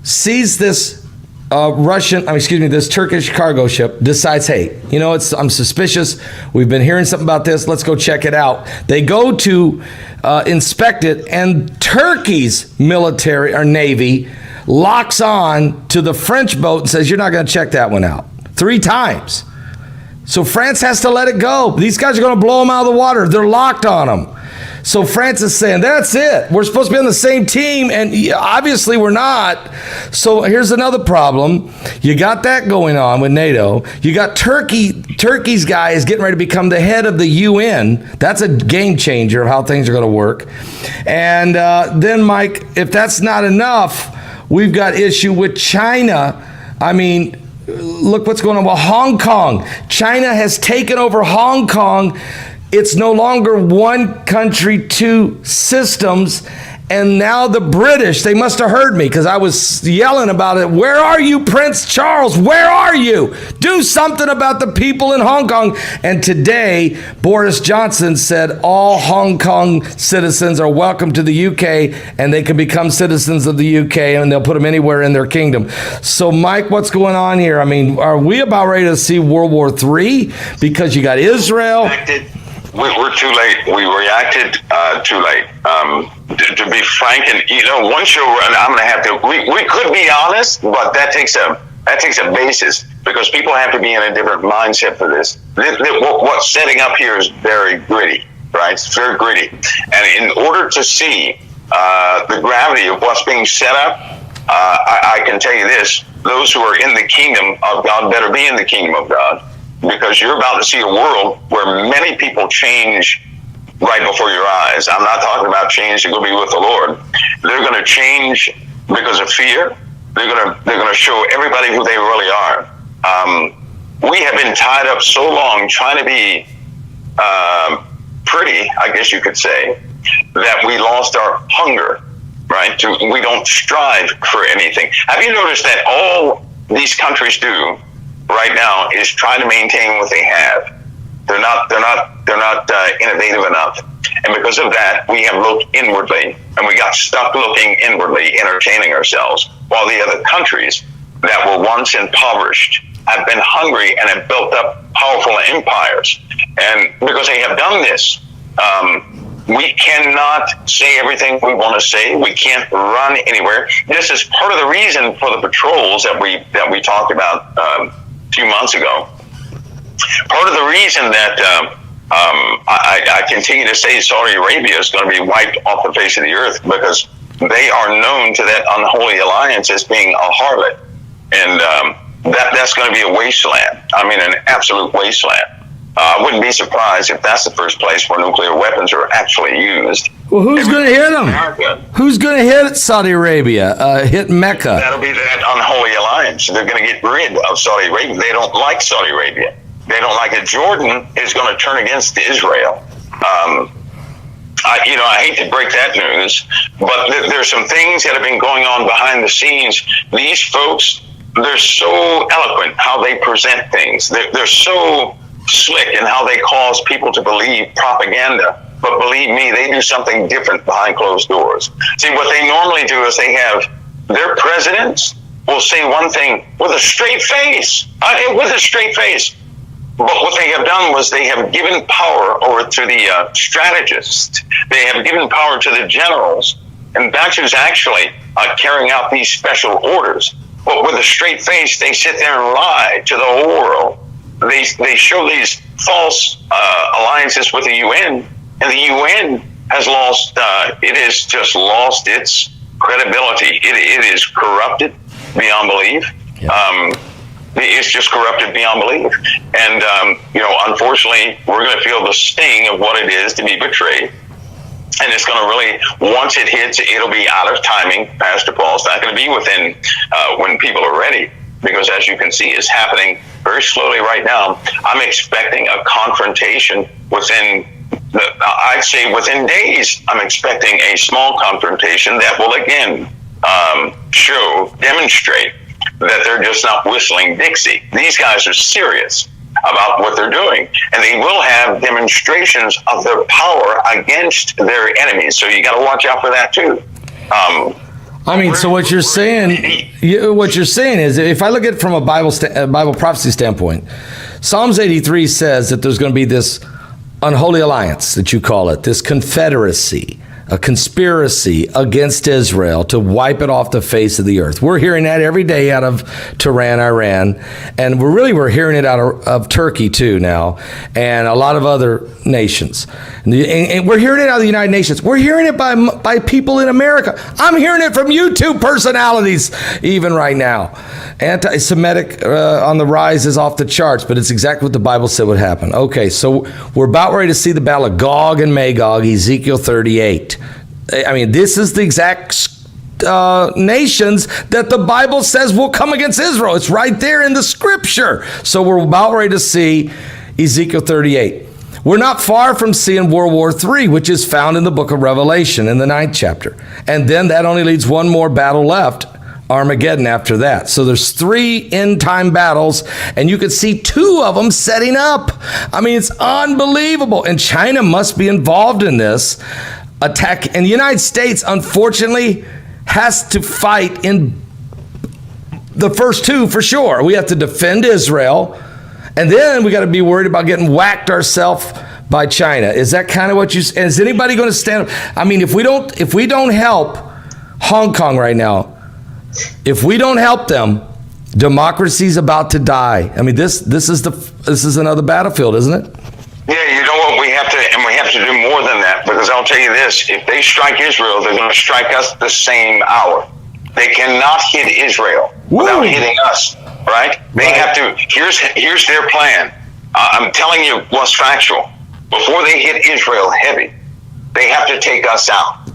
sees this this Turkish cargo ship, decides, hey, I'm suspicious. We've been hearing something about this. Let's go check it out. They go to inspect it, and Turkey's military or navy locks on to the French boat and says, you're not going to check that one out 3 times. So France has to let it go. These guys are going to blow them out of the water. They're locked on them. So France is saying, that's it. We're supposed to be on the same team, and obviously we're not. So here's another problem. You got that going on with NATO. You got Turkey's guy is getting ready to become the head of the UN. That's a game changer of how things are going to work. And then, Mike, if that's not enough, we've got issue with China. I mean, look what's going on with Hong Kong. China has taken over Hong Kong. It's no longer one country, 2 systems. And now the British, they must have heard me because I was yelling about it. Where are you, Prince Charles? Where are you? Do something about the people in Hong Kong. And today, Boris Johnson said all Hong Kong citizens are welcome to the UK and they can become citizens of the UK and they'll put them anywhere in their kingdom. So, Mike, what's going on here? I mean, are we about ready to see World War III? Because you got Israel. We're too late. We reacted too late. To be frank, and one show, and I'm going to have to. We could be honest, but that takes a basis because people have to be in a different mindset for this. What's setting up here is very gritty, right? It's very gritty, and in order to see the gravity of what's being set up, I can tell you this: those who are in the kingdom of God better be in the kingdom of God. Because you're about to see a world where many people change right before your eyes. I'm not talking about change to go be with the Lord. They're going to change because of fear. They're going to show everybody who they really are. We have been tied up so long trying to be pretty, I guess you could say, that we lost our hunger, right? We don't strive for anything. Have you noticed that all these countries do right now is try to maintain what they have. They're not innovative enough. And because of that, we have looked inwardly, and we got stuck looking inwardly, entertaining ourselves, while the other countries that were once impoverished have been hungry and have built up powerful empires. And because they have done this, we cannot say everything we want to say. We can't run anywhere. This is part of the reason for the patrols that we talked about a few months ago. Part of the reason that I continue to say Saudi Arabia is going to be wiped off the face of the earth, because they are known to that unholy alliance as being a harlot, and that's going to be a wasteland. I mean, an absolute wasteland. I wouldn't be surprised if that's the first place where nuclear weapons are actually used. Well, who's going to hit them? Who's going to hit Saudi Arabia? Hit Mecca? That'll be that unholy alliance. They're going to get rid of Saudi Arabia. They don't like Saudi Arabia. They don't like it. Jordan is going to turn against Israel. I hate to break that news, but there's some things that have been going on behind the scenes. These folks, they're so eloquent how they present things. They're so slick in how they cause people to believe propaganda. But believe me, they do something different behind closed doors. See, what they normally do is they have their presidents will say one thing with a straight face, But what they have done was they have given power over to the strategists. They have given power to the generals, and that's who's actually carrying out these special orders. But with a straight face, they sit there and lie to the whole world. They show these false alliances with the UN, and the UN has lost. It has just lost its credibility. It is corrupted beyond belief. Yeah. It's just corrupted beyond belief. And, unfortunately, we're going to feel the sting of what it is to be betrayed. And it's going to really, once it hits, it'll be out of timing. Pastor Paul's not going to be within when people are ready. Because as you can see, it's happening very slowly right now. I'm expecting a confrontation within days. I'm expecting a small confrontation that will, again, demonstrate that they're just not whistling Dixie. These guys are serious about what they're doing, and they will have demonstrations of their power against their enemies. So you got to watch out for that too. So what you're saying is, if I look at it from a Bible prophecy standpoint, Psalms 83 says that there's going to be this unholy alliance that you call it, this confederacy, a conspiracy against Israel to wipe it off the face of the earth. We're hearing that every day out of Tehran, Iran, and we're hearing it out of Turkey too now, and a lot of other nations. And we're hearing it out of the United Nations. We're hearing it by people in America. I'm hearing it from YouTube personalities even right now. Anti-Semitic on the rise is off the charts, but it's exactly what the Bible said would happen. Okay, so we're about ready to see the battle of Gog and Magog, Ezekiel 38. I mean, this is the exact nations that the Bible says will come against Israel. It's right there in the scripture. So we're about ready to see Ezekiel 38. We're not far from seeing World War III, which is found in the book of Revelation in the 9th chapter. And then that only leaves one more battle left, Armageddon, after that. So there's 3 end-time battles, and you could see 2 of them setting up. I mean, it's unbelievable. And China must be involved in this attack. And the United States, unfortunately, has to fight in the first 2 for sure. We have to defend Israel, and then we got to be worried about getting whacked ourselves by China. Is that kind of what you? And is anybody going to stand up? I mean, if we don't help Hong Kong right now, if we don't help them, democracy's about to die. I mean, this is another battlefield, isn't it? Yeah, you know what, we have to do more than that, because I'll tell you this: if they strike Israel, they're going to strike us the same hour. They cannot hit Israel without hitting us. Right? They have to. Here's their plan. I'm telling you what's factual. Before they hit Israel heavy, they have to take us out.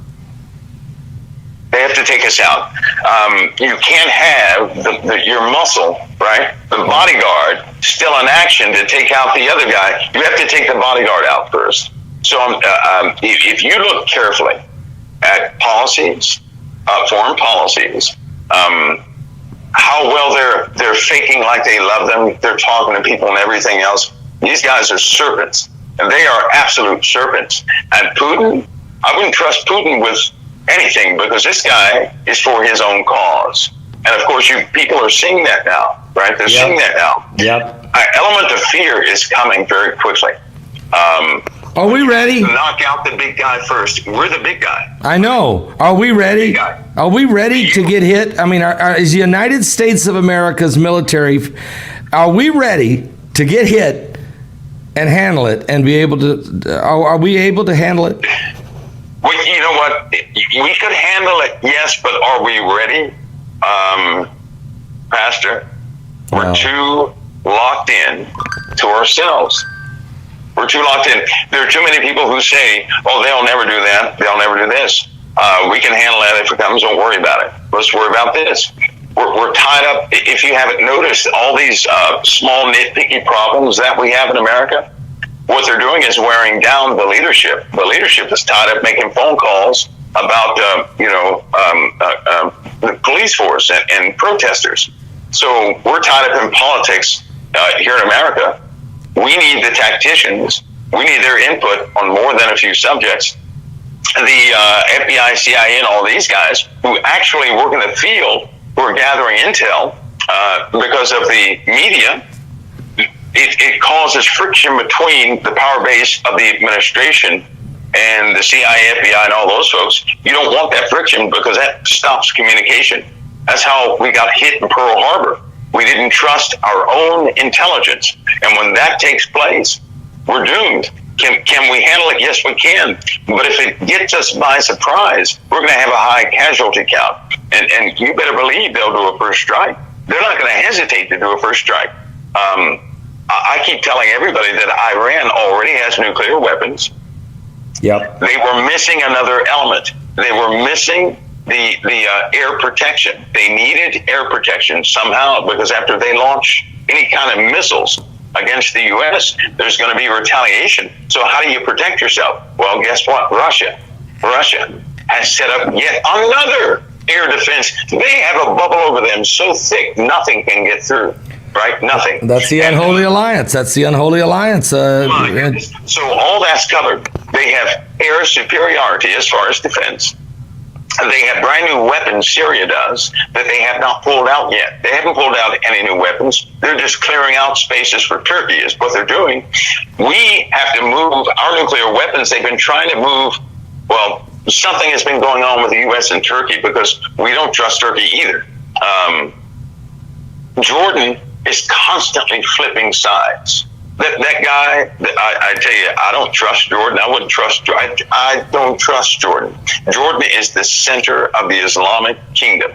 They have to take us out. You can't have your muscle, right? The bodyguard still in action to take out the other guy. You have to take the bodyguard out first. So if you look carefully at policies, foreign policies, how well they're faking like they love them. They're talking to people and everything else. These guys are serpents, and they are absolute serpents. And Putin, I wouldn't trust Putin with anything, because this guy is for his own cause. And of course, people are seeing that now, right? They're seeing that now. Yep. An element of fear is coming very quickly. Are we ready? Knock out the big guy first. We're the big guy. I know. Are we ready? Are we ready to get hit? I mean, is the United States of America's military, are we ready to get hit and handle it and be able to, are we able to handle it? Well, you know what? We could handle it, yes, but are we ready? Pastor, we're too locked in to ourselves. We're too locked in. There are too many people who say, oh, they'll never do that. They'll never do this. We can handle that if it comes. Don't worry about it. Let's worry about this. We're tied up. If you haven't noticed, all these small nitpicky problems that we have in America, what they're doing is wearing down the leadership. The leadership is tied up making phone calls about, the police force and protesters. So we're tied up in politics here in America. We need the tacticians. We need their input on more than a few subjects. The FBI, CIA, and all these guys who actually work in the field, who are gathering intel because of the media, it causes friction between the power base of the administration and the CIA, FBI, and all those folks. You don't want that friction, because that stops communication. That's how we got hit in Pearl Harbor. We didn't trust our own intelligence. And when that takes place, we're doomed. Can we handle it? Yes, we can. But if it gets us by surprise, we're going to have a high casualty count. And you better believe they'll do a first strike. They're not going to hesitate to do a first strike. I keep telling everybody that Iran already has nuclear weapons. Yep. They were missing another element. They were missing the air protection. They needed air protection somehow, because after they launch any kind of missiles against the U.S., there's going to be retaliation. So how do you protect yourself? Well, guess what? Russia has set up yet another air defense. They have a bubble over them so thick nothing can get through. Right? Nothing. That's the unholy alliance. So all that's covered. They have air superiority as far as defense. They have brand new weapons, Syria does, that they have not pulled out yet. They haven't pulled out any new weapons. They're just clearing out spaces for Turkey is what they're doing. We have to move our nuclear weapons. They've been trying to move, well, something has been going on with the U.S. and Turkey, because we don't trust Turkey either. Jordan is constantly flipping sides. That guy, I tell you, I don't trust Jordan. I wouldn't trust. I don't trust Jordan. Jordan is the center of the Islamic kingdom,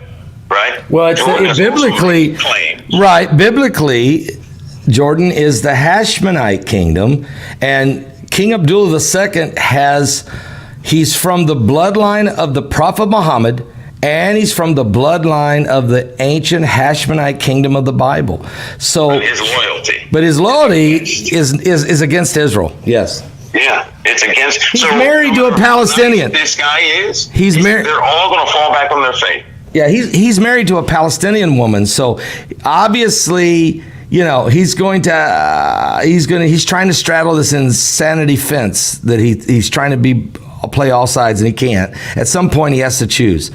right? Well, it's biblically, right? Biblically, Jordan is the Hashmonite kingdom, and King Abdullah II he's from the bloodline of the Prophet Muhammad, and he's from the bloodline of the ancient Hashmonite kingdom of the Bible. So his loyalty is against Israel. Yes. Yeah, it's against. He's married to a Palestinian. This guy is. He's married. They're all going to fall back on their faith. Yeah, he's married to a Palestinian woman. So obviously, he's trying to straddle this insanity fence that he's trying to play all sides, and he can't. At some point, he has to choose.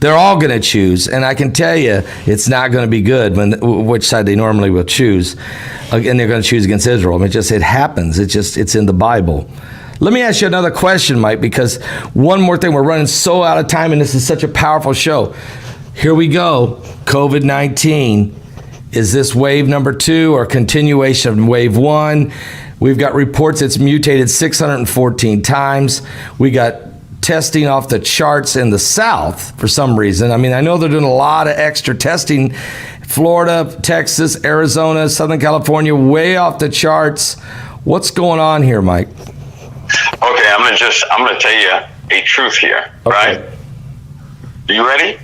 They're all going to choose, and I can tell you it's not going to be good which side they normally will choose, and they're going to choose against Israel. I mean, it happens. It's in the Bible. Let me ask you another question, Mike, because one more thing. We're running so out of time, and this is such a powerful show. Here we go. COVID-19. Is this wave number 2 or continuation of wave 1? We've got reports it's mutated 614 times. We got testing off the charts in the South for some reason. I mean, I know they're doing a lot of extra testing. Florida, Texas, Arizona, Southern California, way off the charts. What's going on here, Mike? Okay, I'm gonna tell you a truth here, okay. Right? You ready?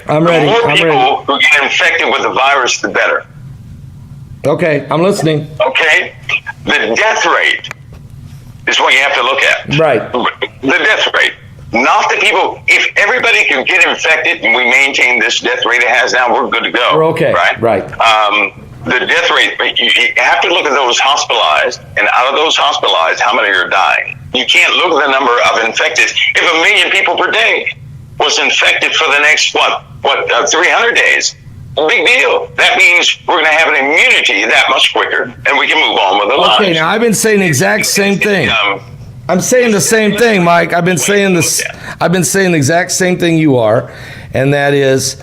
I'm ready. The more people who get infected with the virus, the better. Okay, I'm listening. Okay, the death rate is what you have to look at. Right. The death rate. Not the people. If everybody can get infected and we maintain this death rate it has now, we're good to go. We're okay. Right. the death rate, you have to look at those hospitalized, and out of those hospitalized, how many are dying? You can't look at the number of infected. If 1 million people per day was infected for the next, 300 days, big deal. That means we're going to have an immunity that much quicker, and we can move on with the lives. Okay, now I've been saying the exact same thing. I'm saying the same thing, Mike. I've been saying this. I've been saying the exact same thing you are, and that is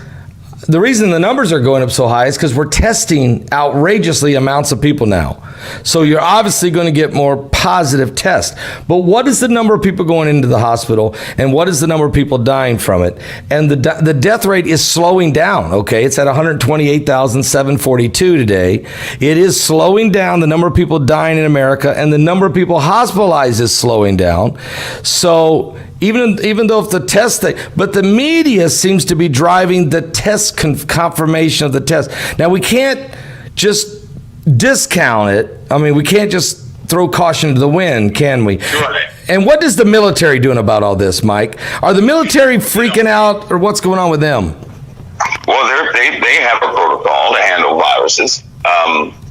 the reason the numbers are going up so high is because we're testing outrageously amounts of people now. So you're obviously going to get more positive tests. But what is the number of people going into the hospital, and what is the number of people dying from it? And the death rate is slowing down, okay? It's at 128,742 today. It is slowing down, the number of people dying in America, and the number of people hospitalized is slowing down. So even though if the test thing, but the media seems to be driving the test confirmation of the test. Now, we can't just discount it. I mean, we can't just throw caution to the wind, can we? Right. And what is the military doing about all this, Mike? Are the military freaking out, or what's going on with them? Well, they have a protocol to handle viruses.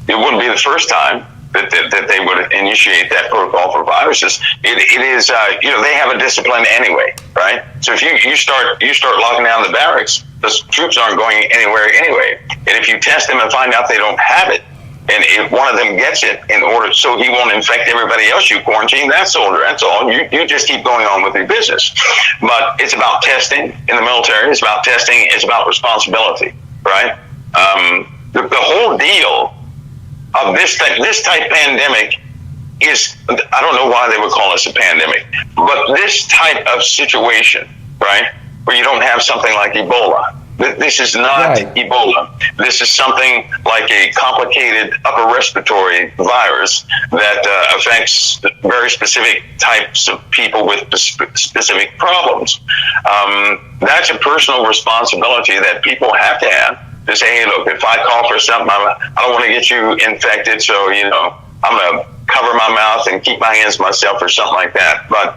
It wouldn't be the first time that they would initiate that protocol for viruses. It is, they have a discipline anyway, right? So if you start locking down the barracks, the troops aren't going anywhere anyway. And if you test them and find out they don't have it, and if one of them gets it, in order so he won't infect everybody else, you quarantine that soldier. That's all. You just keep going on with your business. But it's about testing in the military. It's about testing. It's about responsibility, right? The whole deal of this type pandemic is, I don't know why they would call this a pandemic, but this type of situation, right, where you don't have something like Ebola. This is not Ebola. This is something like a complicated upper respiratory virus that affects very specific types of people with specific problems. That's a personal responsibility that people have to have. To say, hey, look, if I cough or something, I don't want to get you infected, so, I'm going to cover my mouth and keep my hands to myself or something like that. But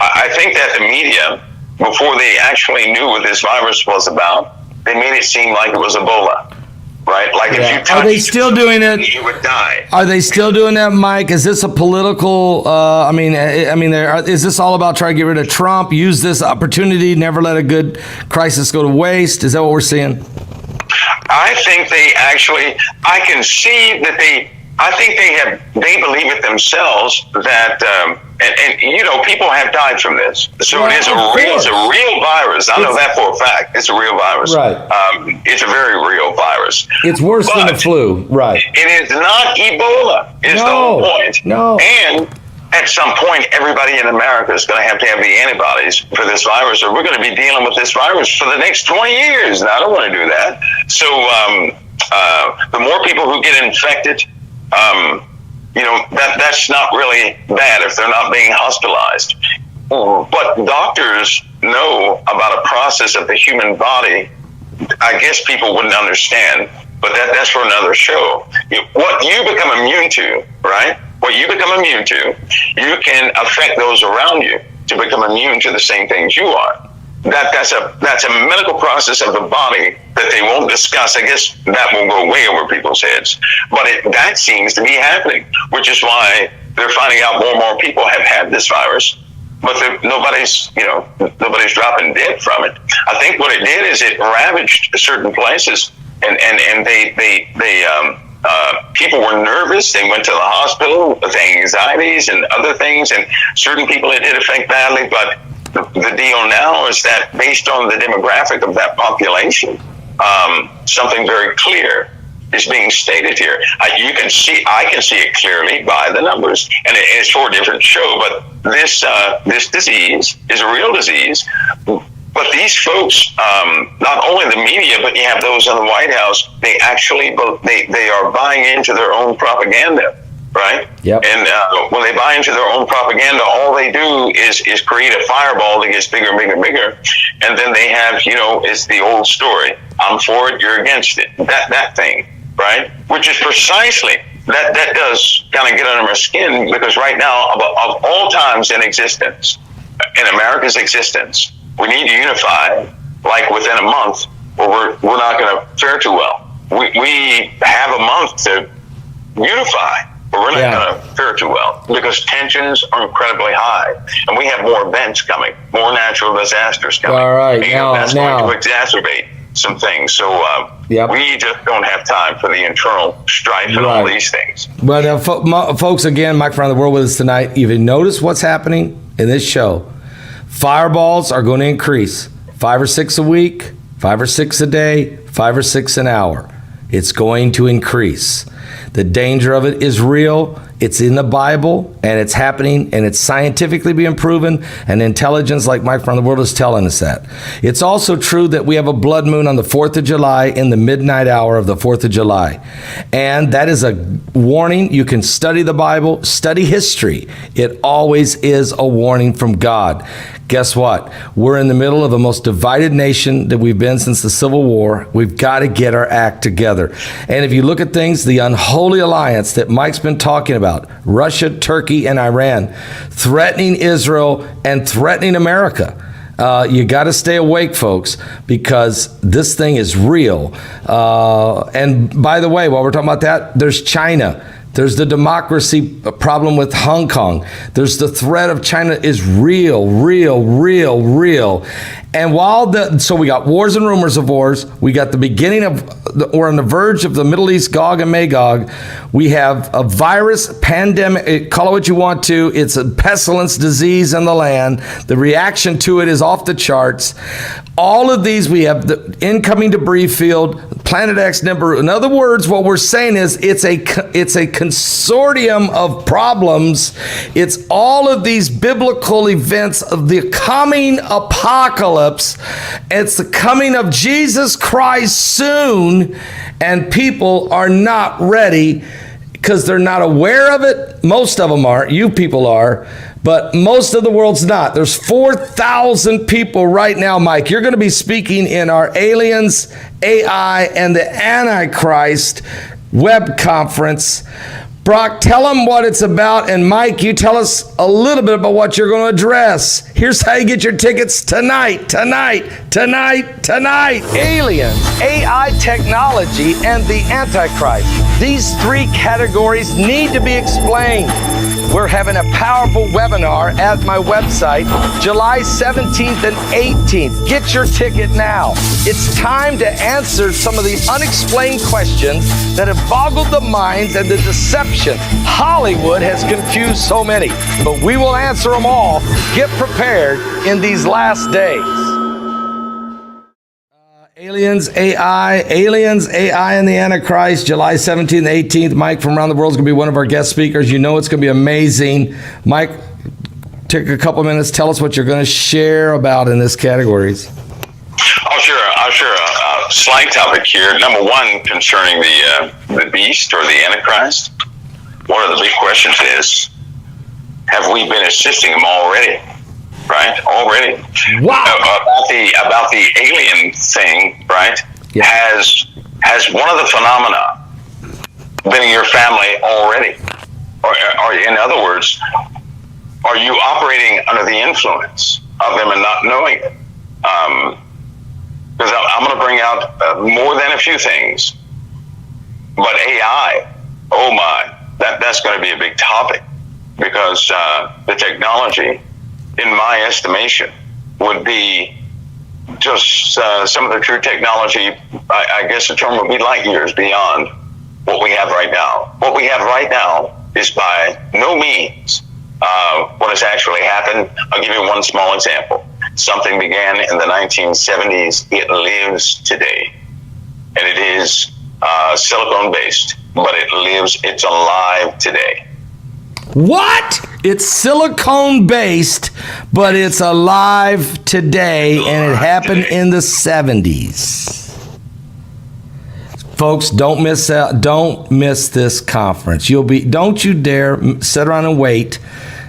I think that the media, before they actually knew what this virus was about, they made it seem like it was Ebola, right? Like if you touched, are they still doing it? You would die. Are they still doing that, Mike? Is this a political? Is this all about trying to get rid of Trump? Use this opportunity, never let a good crisis go to waste. Is that what we're seeing? I think they actually. I can see that I think they believe it themselves that, and people have died from this. So it is it's a real virus. I know that for a fact. It's a real virus. Right. It's a very real virus. It's worse than the flu. Right. It is not Ebola. Is the whole point. No. And at some point, everybody in America is going to have the antibodies for this virus, or we're going to be dealing with this virus for the next 20 years. And I don't want to do that. So the more people who get infected, that's not really bad if they're not being hospitalized. But doctors know about a process of the human body. I guess people wouldn't understand, but that's for another show. What you become immune to, right? What you become immune to, you can affect those around you to become immune to the same things you are. That's a medical process of the body that they won't discuss. I guess that will go way over people's heads. But that seems to be happening, which is why they're finding out more and more people have had this virus, but nobody's dropping dead from it. I think what it did is it ravaged certain places, and people were nervous. They went to the hospital with anxieties and other things, and certain people it did affect badly, but the deal now is that based on the demographic of that population, something very clear is being stated here. I can see it clearly by the numbers, and it's for a different show. But this disease is a real disease. But these folks, not only the media, but you have those in the White House. They actually they are buying into their own propaganda. Right? Yep. And when they buy into their own propaganda, all they do is create a fireball that gets bigger and bigger and bigger. And then they have, it's the old story. I'm for it, you're against it. That thing, right? Which is precisely, that does kind of get under my skin, because right now, of all times in existence, in America's existence, we need to unify, like within a month, or we're not going to fare too well. we have a month to unify. But we're not going to fare too well because tensions are incredibly high, and we have more events coming, more natural disasters coming. All right, that's going to exacerbate some things. So we just don't have time for the internal strife and all these things. But folks, again, Mike around the world with us tonight. If you notice what's happening in this show, fireballs are going to increase 5 or 6 a week, 5 or 6 a day, 5 or 6 an hour. It's going to increase. The danger of it is real. It's in the Bible, and it's happening, and it's scientifically being proven, and intelligence like Mike from the world is telling us that. It's also true that we have a blood moon on the 4th of July in the midnight hour of the 4th of July. And that is a warning. You can study the Bible, study history. It always is a warning from God. Guess what? We're in the middle of the most divided nation that we've been since the Civil War. We've got to get our act together. And if you look at things, the unholy alliance that Mike's been talking about, Russia, Turkey, and Iran, threatening Israel and threatening America. You got to stay awake, folks, because this thing is real. And by the way, while we're talking about that, there's China. There's the democracy problem with Hong Kong. There's the threat of China is real. And so we got wars and rumors of wars. We got the beginning of, we're on the verge of the Middle East Gog and Magog. We have a virus pandemic, call it what you want to. It's a pestilence disease in the land. The reaction to it is off the charts. All of these, we have the incoming debris field, Planet X number. In other words, what we're saying is it's a consortium of problems. It's all of these biblical events of the coming apocalypse. It's the coming of Jesus Christ soon, and people are not ready because they're not aware of it. Most of them are. You people are. But most of the world's not. There's 4,000 people right now, Mike. You're going to be speaking in our Aliens, AI, and the Antichrist web conference. Brock, tell them what it's about. And Mike, you tell us a little bit about what you're going to address. Here's how you get your tickets tonight. Aliens, AI technology, and the Antichrist. These 3 categories need to be explained. We're having a powerful webinar at my website, July 17th and 18th. Get your ticket now. It's time to answer some of the unexplained questions that have boggled the minds and the deception. Hollywood has confused so many, but we will answer them all. Get prepared in these last days. Aliens, AI, and the Antichrist, July 17th and 18th. Mike from around the world is going to be one of our guest speakers. You know it's going to be amazing. Mike, take a couple minutes. Tell us what you're going to share about in this categories. I'll share a slight topic here. Number one, concerning the beast or the Antichrist. One of the big questions is, have we been assisting him already? Right, already. Wow. About the alien thing, right? Yeah. Has one of the phenomena been in your family already? Or in other words, are you operating under the influence of them and not knowing it? Because I'm going to bring out more than a few things. But AI, oh my, that's going to be a big topic, because the technology, in my estimation, would be just some of the true technology. I guess the term would be light years beyond what we have right now. What we have right now is by no means what has actually happened. I'll give you one small example. Something began in the 1970s. It lives today. And it is silicone-based, but it's alive today. What? It's silicone-based, but it's alive today, and it happened in the 70s. Folks, don't miss out. Don't miss this conference. Don't you dare sit around and wait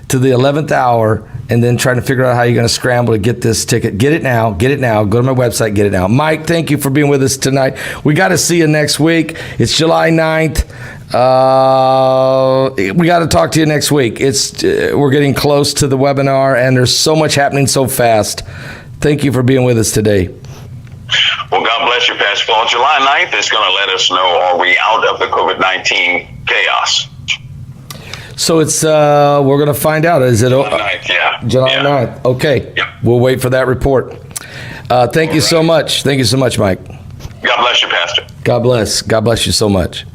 to the 11th hour and then trying to figure out how you're going to scramble to get this ticket. Get it now. Get it now. Go to my website. Get it now. Mike, thank you for being with us tonight. We got to see you next week. It's July 9th. We got to talk to you next week. We're getting close to the webinar, and there's so much happening so fast. Thank you for being with us today. Well, God bless you, Pastor Paul. July 9th is going to let us know, are we out of the COVID-19 chaos? So it's we're going to find out. Is it July 9th, yeah. July yeah. 9th? Okay. Yep. We'll wait for that report. Thank you so much. Thank you so much, Mike. God bless you, Pastor. God bless. God bless you so much.